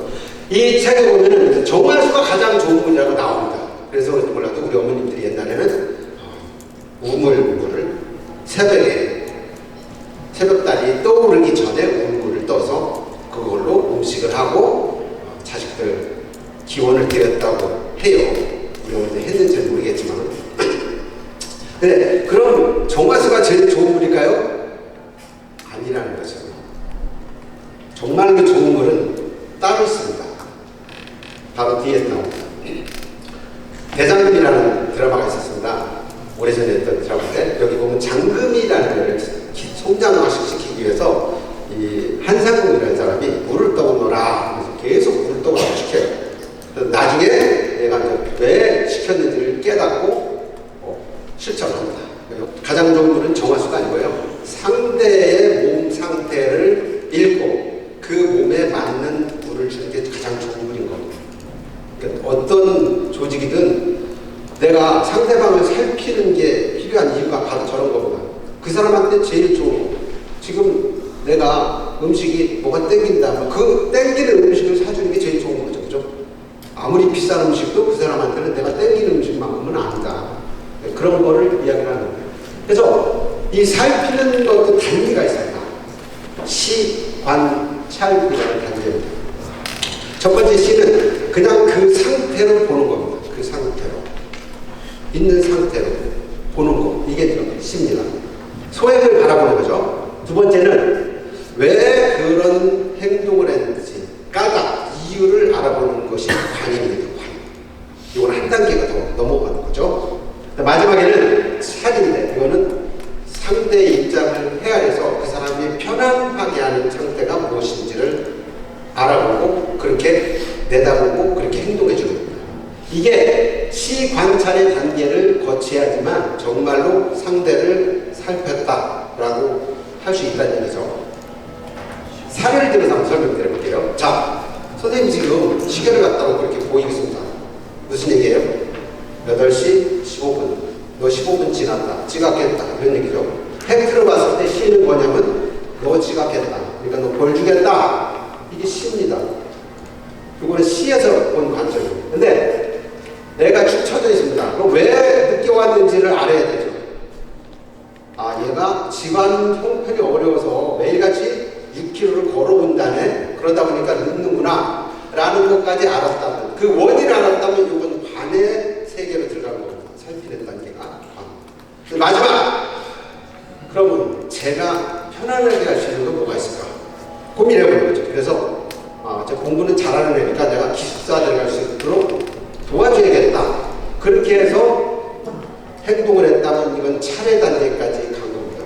이 책에 보면은 정화수가 가장 좋은 물이라고 나옵니다. 그래서 그런지 몰라도 우리 어머님들이 옛날에는 우물물을 새벽달이 떠오르기 전에 우물물을 떠서 그걸로 음식을 하고 자식들 기원을 드렸다고 해요. 우리 어머니 했는지는 모르겠지만. 근데 그럼 정화수가 제일 좋은 물일까요? 아니라는 거죠. 정말로 좋은 물은 따로 있습니다. 바로 뒤에 나옵니다. 대장금이라는 드라마가 있었습니다. 오래전에 했던 드라마인데 여기 보면 장금이라는 애를 성장화시키기 위해서 이 한상궁이라는 사람이 물을 떠오너라 그래서 계속 물을 떠오라고 시켜요. 그래서 나중에 얘가 왜 시켰는지를 깨닫고 실천합니다. 가장 좋은 물은 정화수가 아니고요. 상대의 몸 상태를 읽고 그 몸에 맞는 물을 주는 게 가장 좋은 물인 겁니다. 그러니까 어떤 조직이든 내가 상대방을 살피는 게 필요한 이유가 바로 저런 겁니다. 그 사람한테 제일 좋은 거. 지금 내가 음식이 뭐가 땡긴다. 그 땡기는 음식을 사주는 게 제일 좋은 거죠. 그죠? 아무리 비싼 음식도 그 사람한테는 내가 땡기는 음식만큼은 아니다. 그런 거를 이야기를 하는 거예요. 그래서 이 살피는 것도 단계가 있습니다. 시, 관, 찰이라는 단계입니다. 첫 번째 시는 그냥 그 상태로 보는 겁니다. 그 상태로. 있는 상태로 보는 거. 이게 시입니다. 소액을 바라보는 거죠. 두 번째는 왜 그런 행동을 했는지 까닭, 이유를 알아보는 것이 관입니다. 관. 이건 한 단계가 더 넘어가는 거죠. 마지막에는 찰인데 이거는 상대의 입장을 헤아려서 그 사람이 편안하게 하는 상태가 무엇인지를 알아보고 그렇게 내다보고 그렇게 행동해 주는 겁니다. 이게 시관찰의 단계를 거쳐야지만 정말로 상대를 살폈다라고 할 수 있다는 얘기죠. 사례를 들어서 한번 설명드려 볼게요. 자, 선생님 지금 시계를 갖다가 그렇게 보이겠습니다. 무슨 얘기예요? 8시 15분. 너 15분 지났다. 지각했다. 이런 얘기죠. 팩트로 봤을 때 시는 뭐냐면 너 지각했다. 그러니까 너 벌 주겠다. 이게 시입니다. 이거는 시에서 온 관점이에요. 근데 내가 축 처져 있습니다. 그럼 왜 늦게 왔는지를 알아야 되죠. 아버지가 집안 형편이 어려워서 매일같이 6km를 걸어온다네. 그러다 보니까 늙는구나 라는 것까지 알았다면, 그 원인을 알았다면 이건 관의 세계로 들어간 겁니다. 살피는 단계가. 마지막! 그러면 제가 편안하게 할 수 있는 건 뭐가 있을까? 고민해보는 거죠. 그래서 저 공부는 잘하는 애니까 내가 기숙사 들어갈 수 있도록 도와줘야겠다. 그렇게 해서 행동을 했다면 이건 차례 단계까지 간 겁니다.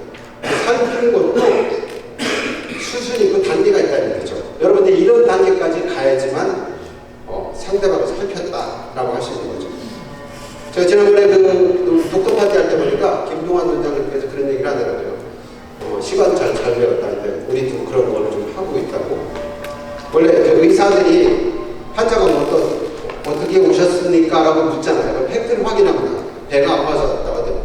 살피는 것도 수준이 있고 단계가 있다는 거죠. 여러분들이 이런 단계까지 가야지만 상대방을 살폈다라고 할 수 있는 거죠. 제가 지난번에 그 독서 파티 할 때 보니까 김동완 원장님께서 그런 얘기를 하더라고요. 시간 잘 배웠다는데 우리도 그런 거를 좀 하고 있다고. 원래 그 의사들이 환자가 어떻게 오셨습니까? 라고 묻잖아요. 그럼 팩트를 확인합니다. 배가 아파서 왔다 하더라고요.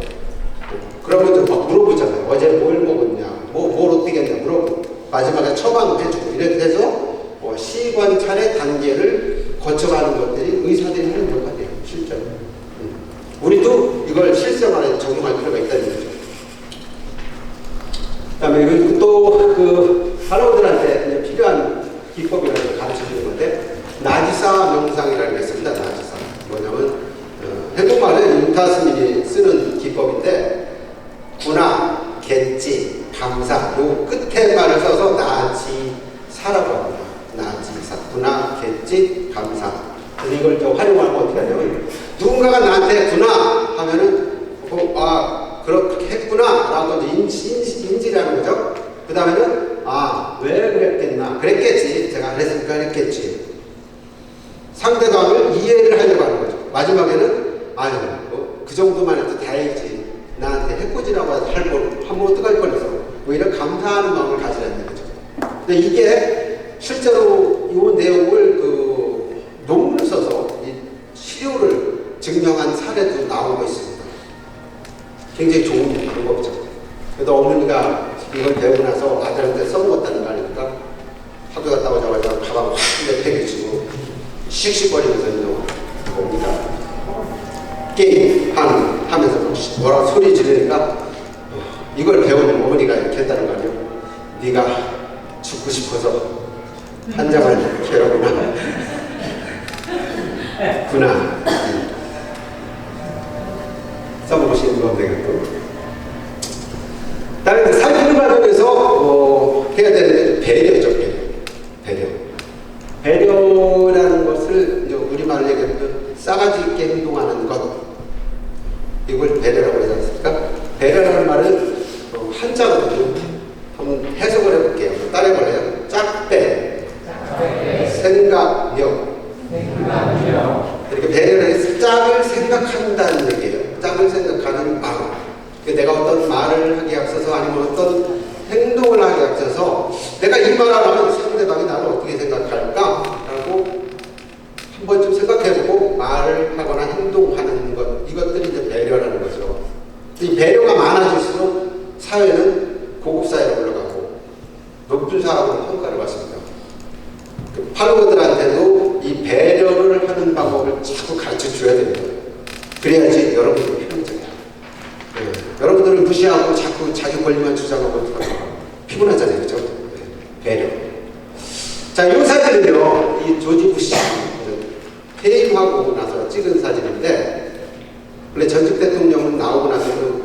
그러면 좀 막 물어보잖아요. 어제 뭘 먹었냐, 뭘 어떻게 했냐 물어보고 마지막에 처방해주고 이렇게 해서 시관찰의 단계를 거쳐가는 것들이 의사들이 하는 역할이에요. 실제로. 우리도 이걸 실생활에 적용할 필요가 있다는 거죠. 그 다음에 또 할아버들한테 필요한 기법이라는 걸 가르쳐 주는 건데, 나지사 명상이라는 게 있습니다. 나지사. 뭐냐면 한국말은 윤타스님이 쓰는 기법인데, 구나, 갯지, 감사, 요 끝에 말을 써서 나지사라고 합니다. 나지사, 구나, 갯지, 감사. 그래서 이걸 좀 활용하면 어떻게 하냐면, 누군가가 나한테 구나 하면은 그렇게 했구나 라고 인지를 하는 거죠. 그 다음에는 왜 그랬겠나, 그랬겠지, 제가 그랬으니까 그랬겠지. 상대방을 이해를 하려고 하는 거죠. 마지막에는 그 정도만 해도 다행이지, 나한테 해코지라고 하면 어떡할 뻔해서 오히려 감사하는 마음을 가지라는 거죠. 근데 이게 실제로 이 내용을 논문을 써서 이 치료를 증명한 사례도 나오고 있습니다. 굉장히 좋은 방법이죠. 그래도 어머니가 이걸 배우고 나서 아들한테 써먹었다는 거 아닙니까? 학교 갔다 오자마자 가방 확 내팽개치고 씩씩거리면서 옵니다. 게임 하면서 뭐라고 소리 지르니까 이걸 배운 어머니가 이렇게 했다는 거 아니에요? 네가 죽고 싶어서 한 장을 괴로구나. 구나. 써보시는 건 되겠고. 다음에 살피는 과정에서 해야 되는 게 배려죠. 배려라는 것을 이제 우리말로 얘기하면 싸가지 있게 행동하는 것, 이걸 배려라고 하지 않습니까? 배려라는 말은 한자거든요. 한번 해석을 해볼게요. 따라해볼래요? 짝배, 생각력. 이렇게 배려를 해서 짝을 생각한다는 얘기예요. 짝을 생각하는 마음. 내가 어떤 말을 하기에 앞서서 아니면 어떤 행동을 하기에 앞서서 내가 이 말을 하면 상대방이 나를 어떻게 생각할까? 라고 한 번쯤 생각해보고 말을 하거나 행동하는 것, 이것들이 이제 배려라는 거죠. 이 배려가 많아질수록 사회는 고급 사회로 올라가고 높은 사람으로 평가를 받습니다. 팔로워들한테도 이 배려를 하는 방법을 자꾸 가르쳐 줘야 됩니다. 그래야지 여러분들이 편해져요. 여러분들을 무시하고 자꾸 자기 권리만 주장하고 피곤하잖아요. 그죠? 배려. 자, 이 사진은요, 이 조지 부시 퇴임하고 나서 찍은 사진인데, 원래 전직 대통령은 나오고 나서는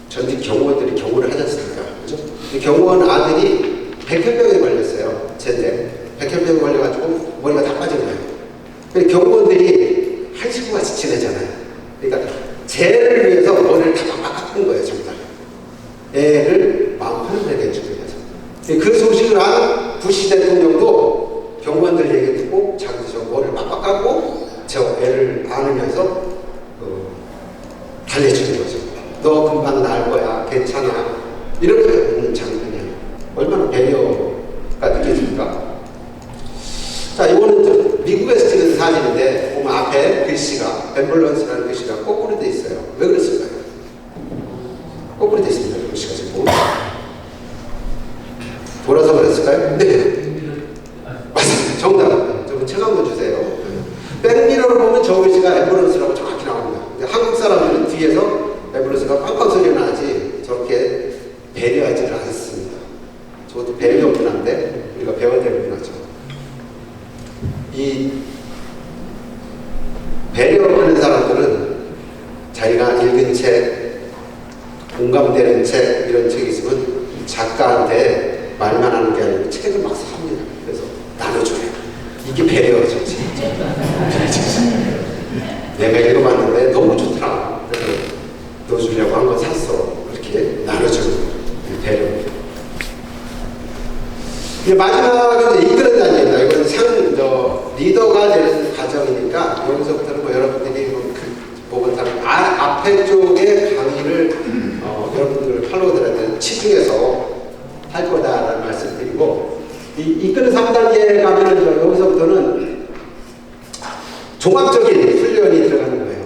전직 경호원들이 경호를 하지 않습니까? 그죠? 이 경호원 아들이 백혈병에 걸렸어요. 쟤인데 백혈병에 걸려가지고 머리가 다 빠진 거예요. 경호원들이 한 식구같이 지내잖아요. 그러니까 쟤를 위해서 머리를 다 깎은 거예요. 정말 애를 마음 편안하게 해주기 위해서. 그 소식을 한 부시 대통령도 경호원들 얘기 듣고 자기도 머리를 빡빡 깎고 저 애를 안으면서 달래주는 거죠. 너 금방 나을 거야, 괜찮아, 이렇게 하는 장면이에요. 얼마나 배려가 느껴집니까? 자, 이거는 미국에서 찍은 사진인데 보면 앞에 글씨가, 앰뷸런스라는 글씨가 거꾸로 돼 있어요. 왜 그랬을까요? 거꾸로 돼 있습니다. 글씨가 지금 돌아서 그랬을까요? 네, 맞습니다. 정답. 저분 책 한번 주세요. 백미러를 보면 저 글씨가 앰뷸런스라고 정확히 나옵니다. 근데 한국 사람들은 뒤에서 앰뷸런스가 꽝꽝 소리 나지 저렇게 이 배려하는 사람들은 자기가 읽은 책, 공감되는 책, 이런 책이 있으면 작가한테 말만 하는 게 아니고 책을 막 삽니다. 그래서 나눠줘요. 이게 배려죠. 내가 읽어봤는데 너무 좋더라. 그래서 너 주려고 한 거 샀어. 이렇게 나눠주는 배려. 이제 마지막으로 이끌은 단계입니다. 이건 리더가 되는 과정이니까 여기서부터는 뭐 여러분들이 보면 앞에 쪽의 강의를 여러분들 팔로워들한테 치중해서 할 거다라는 말씀을 드리고, 이끄는 3단계에 가면은 여기서부터는 종합적인 훈련이 들어가는 거예요.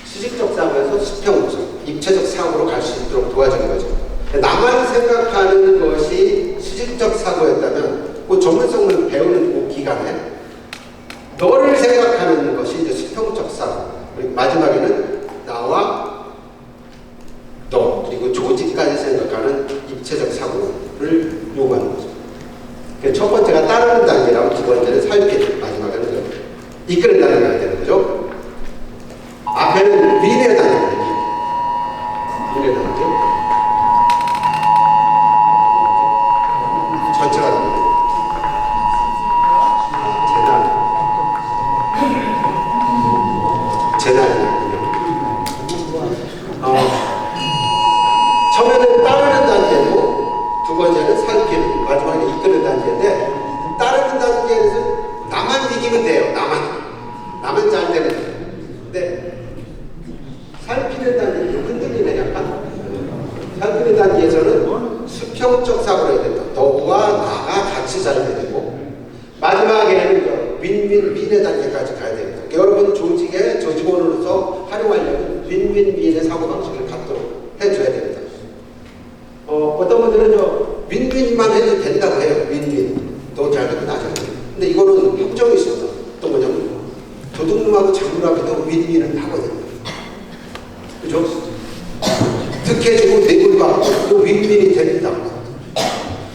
수직적 사고에서 수평적, 입체적 사고로 갈 수 있도록 도와주는 거죠. 나만 생각하는 것이 수직적 사고였다면 그 전문성을 배우는 그 기간에 너를 생각하는 것이 이제 수평적 사고, 그리고 마지막에는 나와 너 그리고 조직까지 생각하는 입체적 사고를 요구하는 거죠. 첫 번째가 따르는 단계라고, 두 번째는 살피는, 마지막에는 이끄는 단계가 되는 거죠. 앞에는 위례 단계입니다. 위례 단계. 전체가 됩니다. 재난이군요. 처음에는 따르는 단계고, 두 번째는 살피는, 마지막에 이끄는 단계인데, 따르는 단계에서 나만 이기면 돼요. 나만 잘 되면 돼요. 근데 살피는 단계는 흔들리네 약간. 살피는 단계에서는 수평적 사고를 해야 된다. 너와 나가 같이 잘 되고, 마지막에는 윈윈윈의 단계까지 가야 됩니다. 여러분 조직원으로서 활용하려면 윈윈윈의 사고방식을 갖도록 해줘야 됩니다. 어떤 분들은 윈윈만 해도 된다고 해요. 윈윈. 너 잘 되고 나 잘 되고. 근데 이거는 협정이 있어서 어떤 거냐면 도둑놈하고 장물하기도 윈윈을 하거든요. 그죠? 득해주고 뇌물 받고 또 윈윈이 됩니다.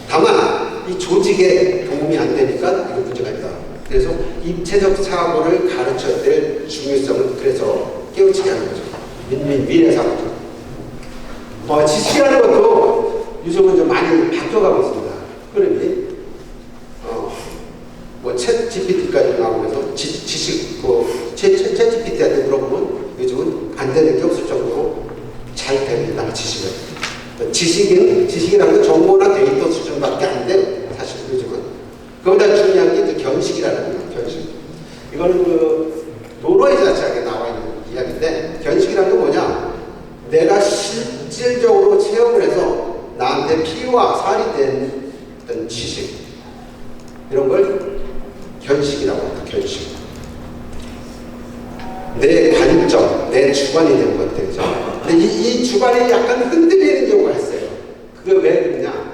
다만 이 조직에 도움이 안 되니까 이거 문제가 있다. 그래서 입체적 사고를 가르쳐야 될 중요성을 그래서 깨우치게 하는 거죠. 윈윈의 사고죠. 지식이라는 것도 요즘은 좀 많이 바뀌어가고 있습니다. 그러니 챗 GPT까지 나오면서 지식 챗 GPT한테 물어보면 요즘은 안 되는 게 없을 정도로 잘 됩니다. 지식이라는 건 정보나 데이터 수준밖에 안 돼요. 사실 요즘은. 그보다 중요한 게 이제 견식이라는 거예요. 견식. 이거는 논어의 자체에 나와 있는 이야기인데, 견식이라는 건 뭐냐? 내가 실질적으로 체험을 해서 나한테 피와 살이 된 어떤 지식, 이런 걸 견식이라고 합니다. 견식. 내 관점, 내 주관이 된 것들이죠. 근데 이 주관이 약간 흔들리는 경우가 있어요. 그게 왜 그러냐?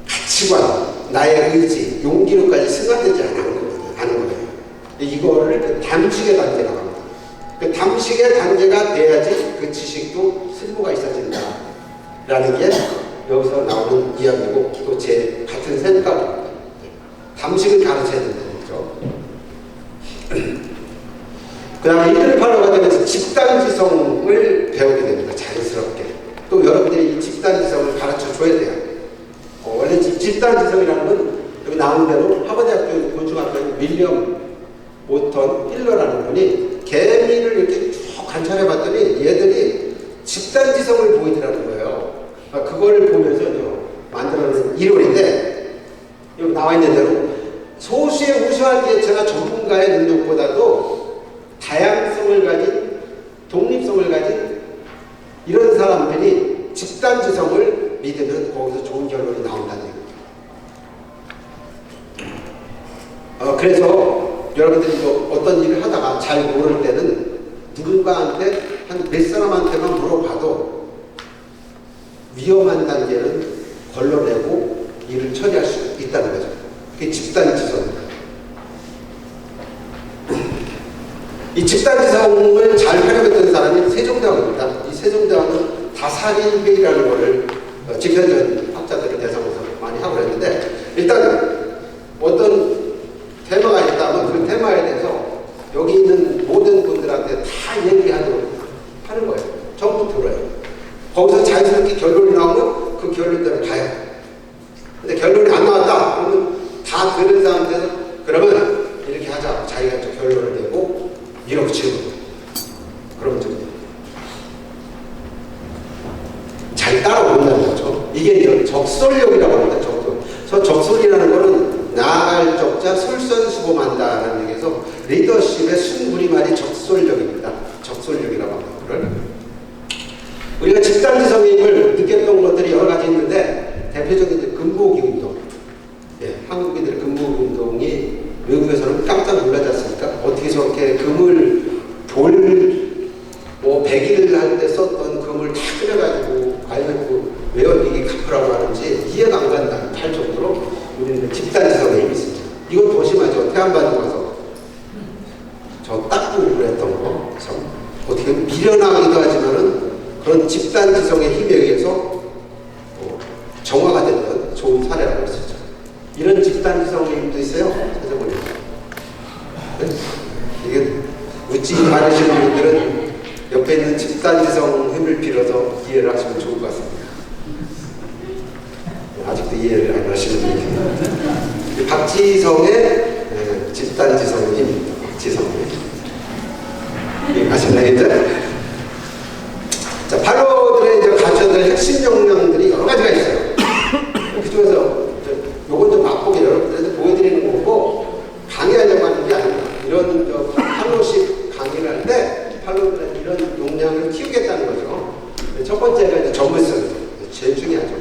가치관, 나의 의지, 용기로까지 승화되지 않은 거예요. 이거를 담식의 단계라고 합니다. 그 담식의 단계가 돼야지 그 지식도 쓸모가 있어진다라는 게 여기서 나오는 이야기고, 또 제 같은 생각입니다. 담식을 가르쳐야 된다는 거죠. 그 다음에 이들을 팔로가 되면서 집단지성을 배우게 됩니다. 자연스럽게. 또 여러분들이 이 집단지성을 가르쳐 줘야 돼요. 원래 집단지성이라는 건 여기 나온 대로 하버드대학교 곤충학교 윌리엄 모턴 힐러라는 분이 개미를 이렇게 쭉 관찰해 봤더니 얘들이 집단지성을 보이더라는 거예요. 그거를 보면서 만들어낸 이론인데, 여기 나와 있는 대로 소수의 우수한 개체나 전문가의 능력보다도 다양성을 가진, 독립성을 가진 이런 사람들이 집단지성을 믿으면 거기서 좋은 결론이 나온다는 얘기입니다. 그래서 여러분들이 어떤 일을 하다가 잘 모를 때는 누군가한테 한 몇 사람한테만 물어봐도 위험한 단계는 걸러내고 일을 처리할 수 있다는 거죠. 그게 집단지성입니다. 이 집단지성을 잘 활용했던 사람이 세종대왕입니다. 이 세종대왕은 다사리회의라는 것을 집현전 학자들을 대상으로 많이 하고 있는데, 일단 들은 상태에서 그러면 이렇게 하자. 자기가 또 결론을 내고 밀어붙이는 거예요. 그러면 좀 잘 따라온다는 거죠. 이게 이제 적설력이라고 합니다. 적설. 저 적설이라는 거는 나아갈 적자 솔선수범한다는 얘기에서 리더십의 순우리말이 적설력입니다. 적설력이라고 합니다. 그걸. 우리가 집단지성의 힘을 느꼈던 것들이 여러 가지 있는데 대표적인 금보기 운동. 예, 한국인들의 금보기 운동이 외국에서는 깜짝 놀라지 않습니까? 어떻게 저렇게 금을 뭐 100일 할 때 썼던 금을 다 끓여가지고 과연 외연기기 갚으라고 하는지 이해가 안 간다 할 정도로 우리는 집단지성의 힘이 있습니다. 이건 더 심하죠. 태안반도 가서 저 닦고 그랬던 거 참 어떻게 미련하기도 하지만은 그런 집단지성의 힘에 의해서 정화가 됐던 좋은 사례라고 할 수 있죠. 이런 집단지성의 힘도 있어요. 찾아보니까. 네? 이게 웃지 않으시는 분들은 옆에 있는 집단지성 힘을 빌어서 이해를 하시면 좋을 것 같습니다. 아직도 이해를 안 하시는 분이 박지성의 집단지성의 힘입니다. 박지성의 이해하셨나요? 이제? 자, 팔로워들의 이제 갖춰야 될 핵심 역량들이 여러 가지가 있어요. 그중에서 요건 좀 맛보기 여러분들한테 보여드리는 거고 강의하려고 하는 게 아니라 이런 팔로우십 강의를 할 때 팔로워들의 이런 역량을 키우겠다는 거죠. 첫 번째가 이제 전문성이죠. 제일 중요하죠.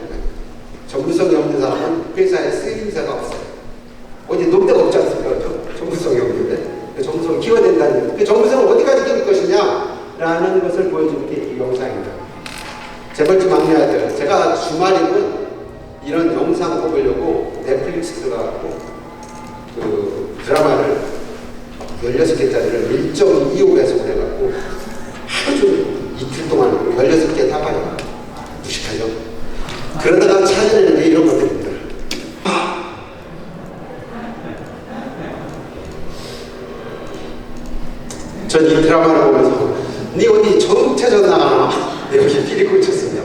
전문성이 없는 사람은 회사에 쓰임새가 없어요. 어디 논 데가 없지 않습니까? 그렇죠? 전문성이 없는데 전문성을 키워야 된다는 거예요. 그 전문성을 어디까지 키울 것이냐 라는 것을 보여주는 게 이 영상입니다. 제 번째 막내 아들, 제가 주말이면 이런 영상 뽑으려고 넷플릭스 들어가고 그 드라마를 16개짜리를 1.25배속을 해갖고 하루 종일 이틀 동안 16개 다 봐요. 무식하죠? 그러다가 찾아내는 게 이런 것들입니다. 전 이 드라마를 보면서 니 어디 전국체전 나가나 이렇게 필이 꽂혔습니다.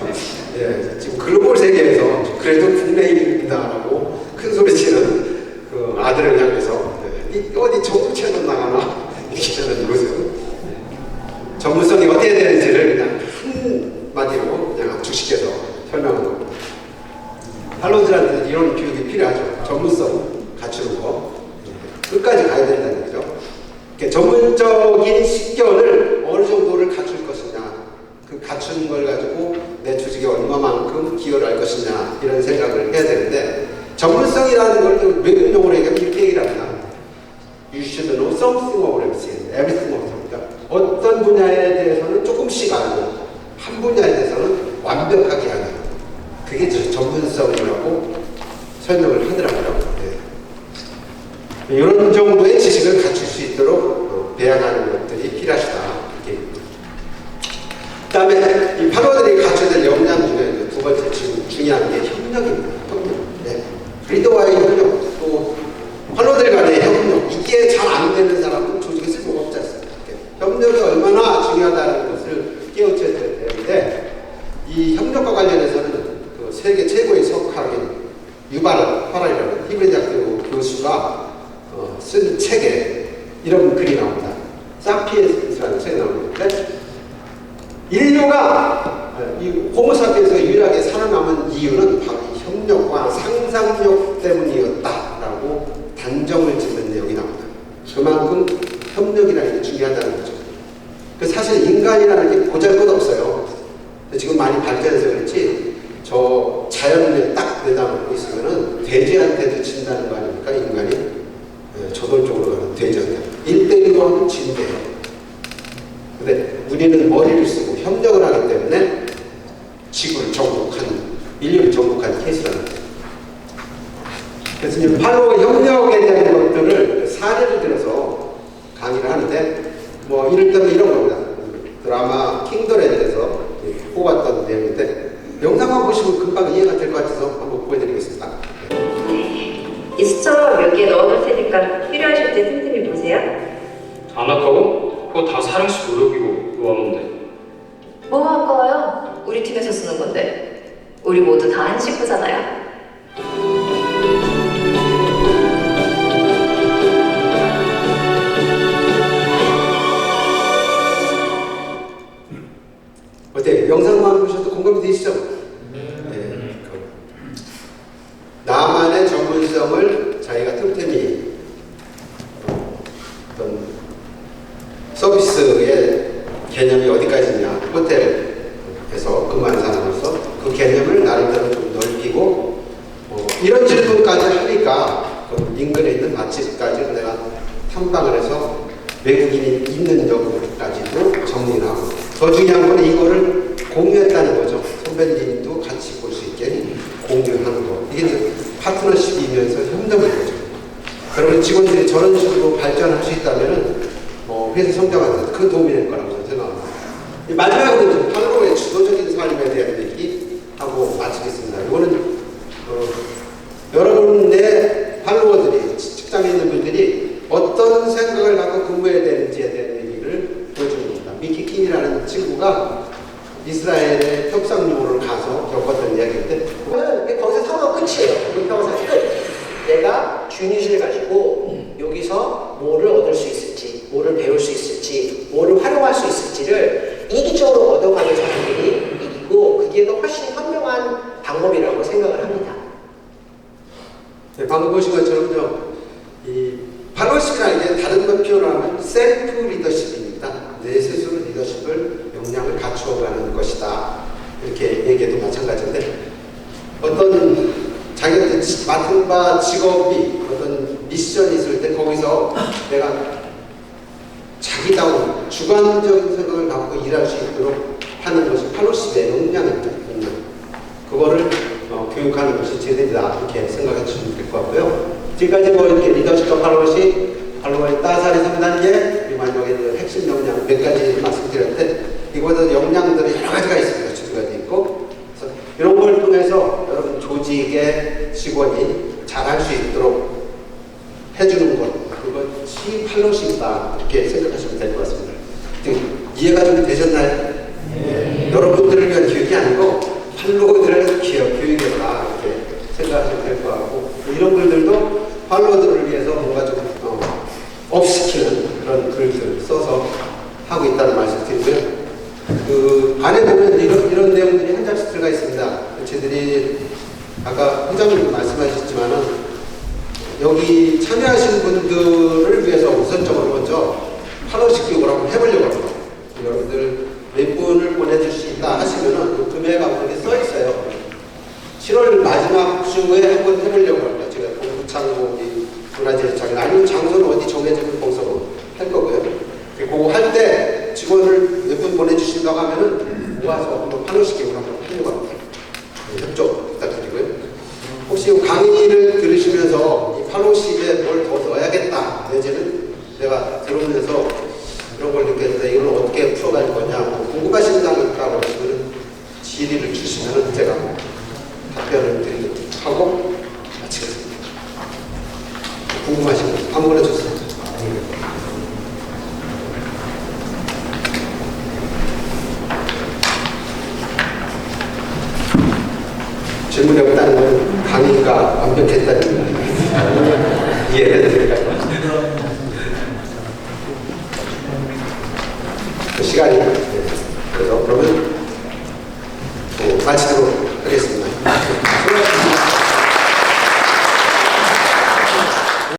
예, 지금 글로벌 세계에서 그래도 국내 1위다라고 큰 소리치는 그 아들을 향해서 니 어디 전국체전 나가나 이렇게 하는 것은 전문성이 어떻게 되는지를 그냥 한마디로 그냥 압축시켜서 설명하는 겁니다. 팔로우들한테 이런 교육이 필요하죠. 전문성 갖추는 거 끝까지 가야 된다는 거죠. 전문적인 식견을 어느 정도를 갖출 것이냐, 그 갖춘 걸 가지고 내 조직에 얼마만큼 기여를 할 것이냐 이런 생각을 해야 되는데 전문성이라는 걸 외국 용어로 얘기하면 이렇게 얘기를 합니다. You should know something of everything, everything of something. 어떤 분야에 대해서는 조금씩 알고 한 분야에 대해서는 완벽하게 하는 그게 전문성이라고 설명을 하더라고요. 네. 이런 정도의 지식을 갖출 수 있도록 배양하는 것들이 필요하시다. 그 다음에 이 팔로워들이 갖춰야 될 역량 중에 두 번째 지금 중요한 게 협력입니다. 협력. 네. 리더와의 협력, 또 팔로워들 간의 협력. 이게 잘 안 되는 사람은 조직에 쓸모가 없지 않습니까? 협력이 얼마나 중요하다는 것을 깨우쳐야 되는데 이 협력과 관련해서는 그 세계 최고의 석학인 유발 파라이라는 히브리 대학교 교수가 쓴 책에 이런 글이 나옵니다. 사피엔스라는 책이 나오는데 인류가 이 호모사피엔스가 유일하게 살아남은 이유는 바로 협력과 상상력 때문이었다라고 단정을 짓는 내용이 나옵니다. 그만큼 협력이라는 게 중요하다는 거죠. 사실 인간이라는 게 보잘것없어요. 지금 많이 발전해서 그렇지 저 자연에 딱 내다보고 있으면은 돼지한테도 진다는 거 아닙니까? 인간이 저돌적으로 가는 돼지한테 1대1로 하면 진대요. 근데 우리는 머리를 쓰고 협력을 하기 때문에 지구를 정복한, 인류를 정복한 케이스라는 거죠. 그래서 이제 팔로워 협력에 대한 것들을 사례를 들어서 강의를 하는데 뭐 이를테면 이런 겁니다. 드라마 킹덤에 대해서 뽑았던 내용인데 영상만 보시면 금방 이해가 될 것 같아서 한번 보여드리겠습니다. 이 숫자 몇 개 넣어놓을 테니까 필요하실 때 틈틈이 보세요. 안악하고? 그거 다 사령식 노력이고 그거 하는데. 뭐가 아까워요? 우리 팀에서 쓰는 건데. 우리 모두 다 한 식구잖아요. 개념이 어디까지 있냐. 호텔에서 근무하는 사람으로서 그 개념을 나름대로 좀 넓히고 이런 질문까지 하니까 그 인근에 있는 맛집까지 내가 탐방을 해서 외국인이 있는 여기까지도 정리를 하고 더 중요한 건 이거를 공유했다는 거죠. 선배님도 같이 볼 수 있게 공유하는 거. 이게 이제 파트너십이면서 협력인 거죠. 그러면 직원들이 저런 식으로 발전할 수 있다면은 회사 성장하는 데 큰 도움이 될 거라고 저는 생각합니다. 마지막으로 좀 팔로워의 주도적인 삶에 대한 얘기하고 마치겠습니다. 이거는 여러분의 팔로워들이 직장에 있는 분들이 어떤 생각을 갖고 근무해야 되는지에 대한 얘기를 보여주는 겁니다. 미키 킹이라는 친구가 이스라엘의 협상용으로 가서 겪었던 이야기인데 거기서 상황 끝이에요. 문평사 끝. 내가 주니시를 가지고 여기서 뭐를 얻을 수 있을지, 뭐를 배울 수 있을지, 뭐를 활용할 수 있을지를 이기적으로 얻어가는 사람들이 이기고 그게 더 훨씬 현명한 방법이라고 생각을 합니다. 네, 방금 보신 것처럼요. 이 팔로워십이라는 게 다른 걸 표현하면 셀프 리더십입니다. 내 스스로 리더십을 역량을 갖추어가는 것이다. 이렇게 얘기해도 마찬가지인데 어떤 자기가 맡은 바 직업이 어떤 미션이 있을 때 거기서 내가 자기다운 주관적인 생각을 갖고 일할 수 있도록 하는 것이 팔로워십의 역량입니다. 그거를 교육하는 것이 제대로다 이렇게 생각해 주시면 될 것 같고요. 지금까지 뭐 이렇게 리더십과 팔로워십, 팔로워의 따사리 3단계, 그리고 여기 핵심 역량 몇 가지 말씀드렸는데 이거보다 역량들이 여러 가지가 있습니다. 준비가 되어 있고 그래서 이런 걸 통해서 여러분 조직의 직원이 잘할 수 있도록 해주는 것 그것이 팔로워십이다 이렇게 생각하시면 될 것 같습니다. 이해가 좀 되셨나요? 네. 여러분들을 위한 교육이 아니고 팔로워들을 위한 교육이다 이렇게 생각하시면 될 것 같고 이런 글들도 팔로워들을 위해서 뭔가 좀 업시키는 그런 글들 써서 하고 있다는 말씀 드리고요. 그 안에 보면 이런 내용들이 한 장씩 들어가 있습니다. 저희들이 아까 회장님도 말씀하셨지만은 여기 참여하신 분들을 위해서 우선적으로 먼저 팔로워십 교육을 한번 해보려고 합니다. 여러분들 몇 분을 보내줄 수 있다 하시면은 그 금액 가운데 써 있어요. 7월 마지막 주에 한번 해보려고 합니다. 제가 공부창고 문화재청 아니면 장소는 어디 정해지면 거기서 할 거고요. 그거 할 때 직원을 몇 분 보내주신다고 하면은 모아서 한번 팔로워십 교육을 한번 하려고 합니다. 협조 부탁드리고요. 혹시 강의를 들으시면서 이 팔로워십에 뭘 더 넣어야겠다 내지는 내가 들으면서 이런 걸 느꼈는데 이걸 어떻게 풀어갈 거냐 궁금하신 사항이 있다고 하시면 질의를 주시면 제가 답변을 드리도록 하고 마치겠습니다. 궁금하신 분 아무거나 좋습니다. 질문이 없다는 건 강의가 완벽했다는 거 이해해야 될까요? 시간이 그래서 그러면 마치도록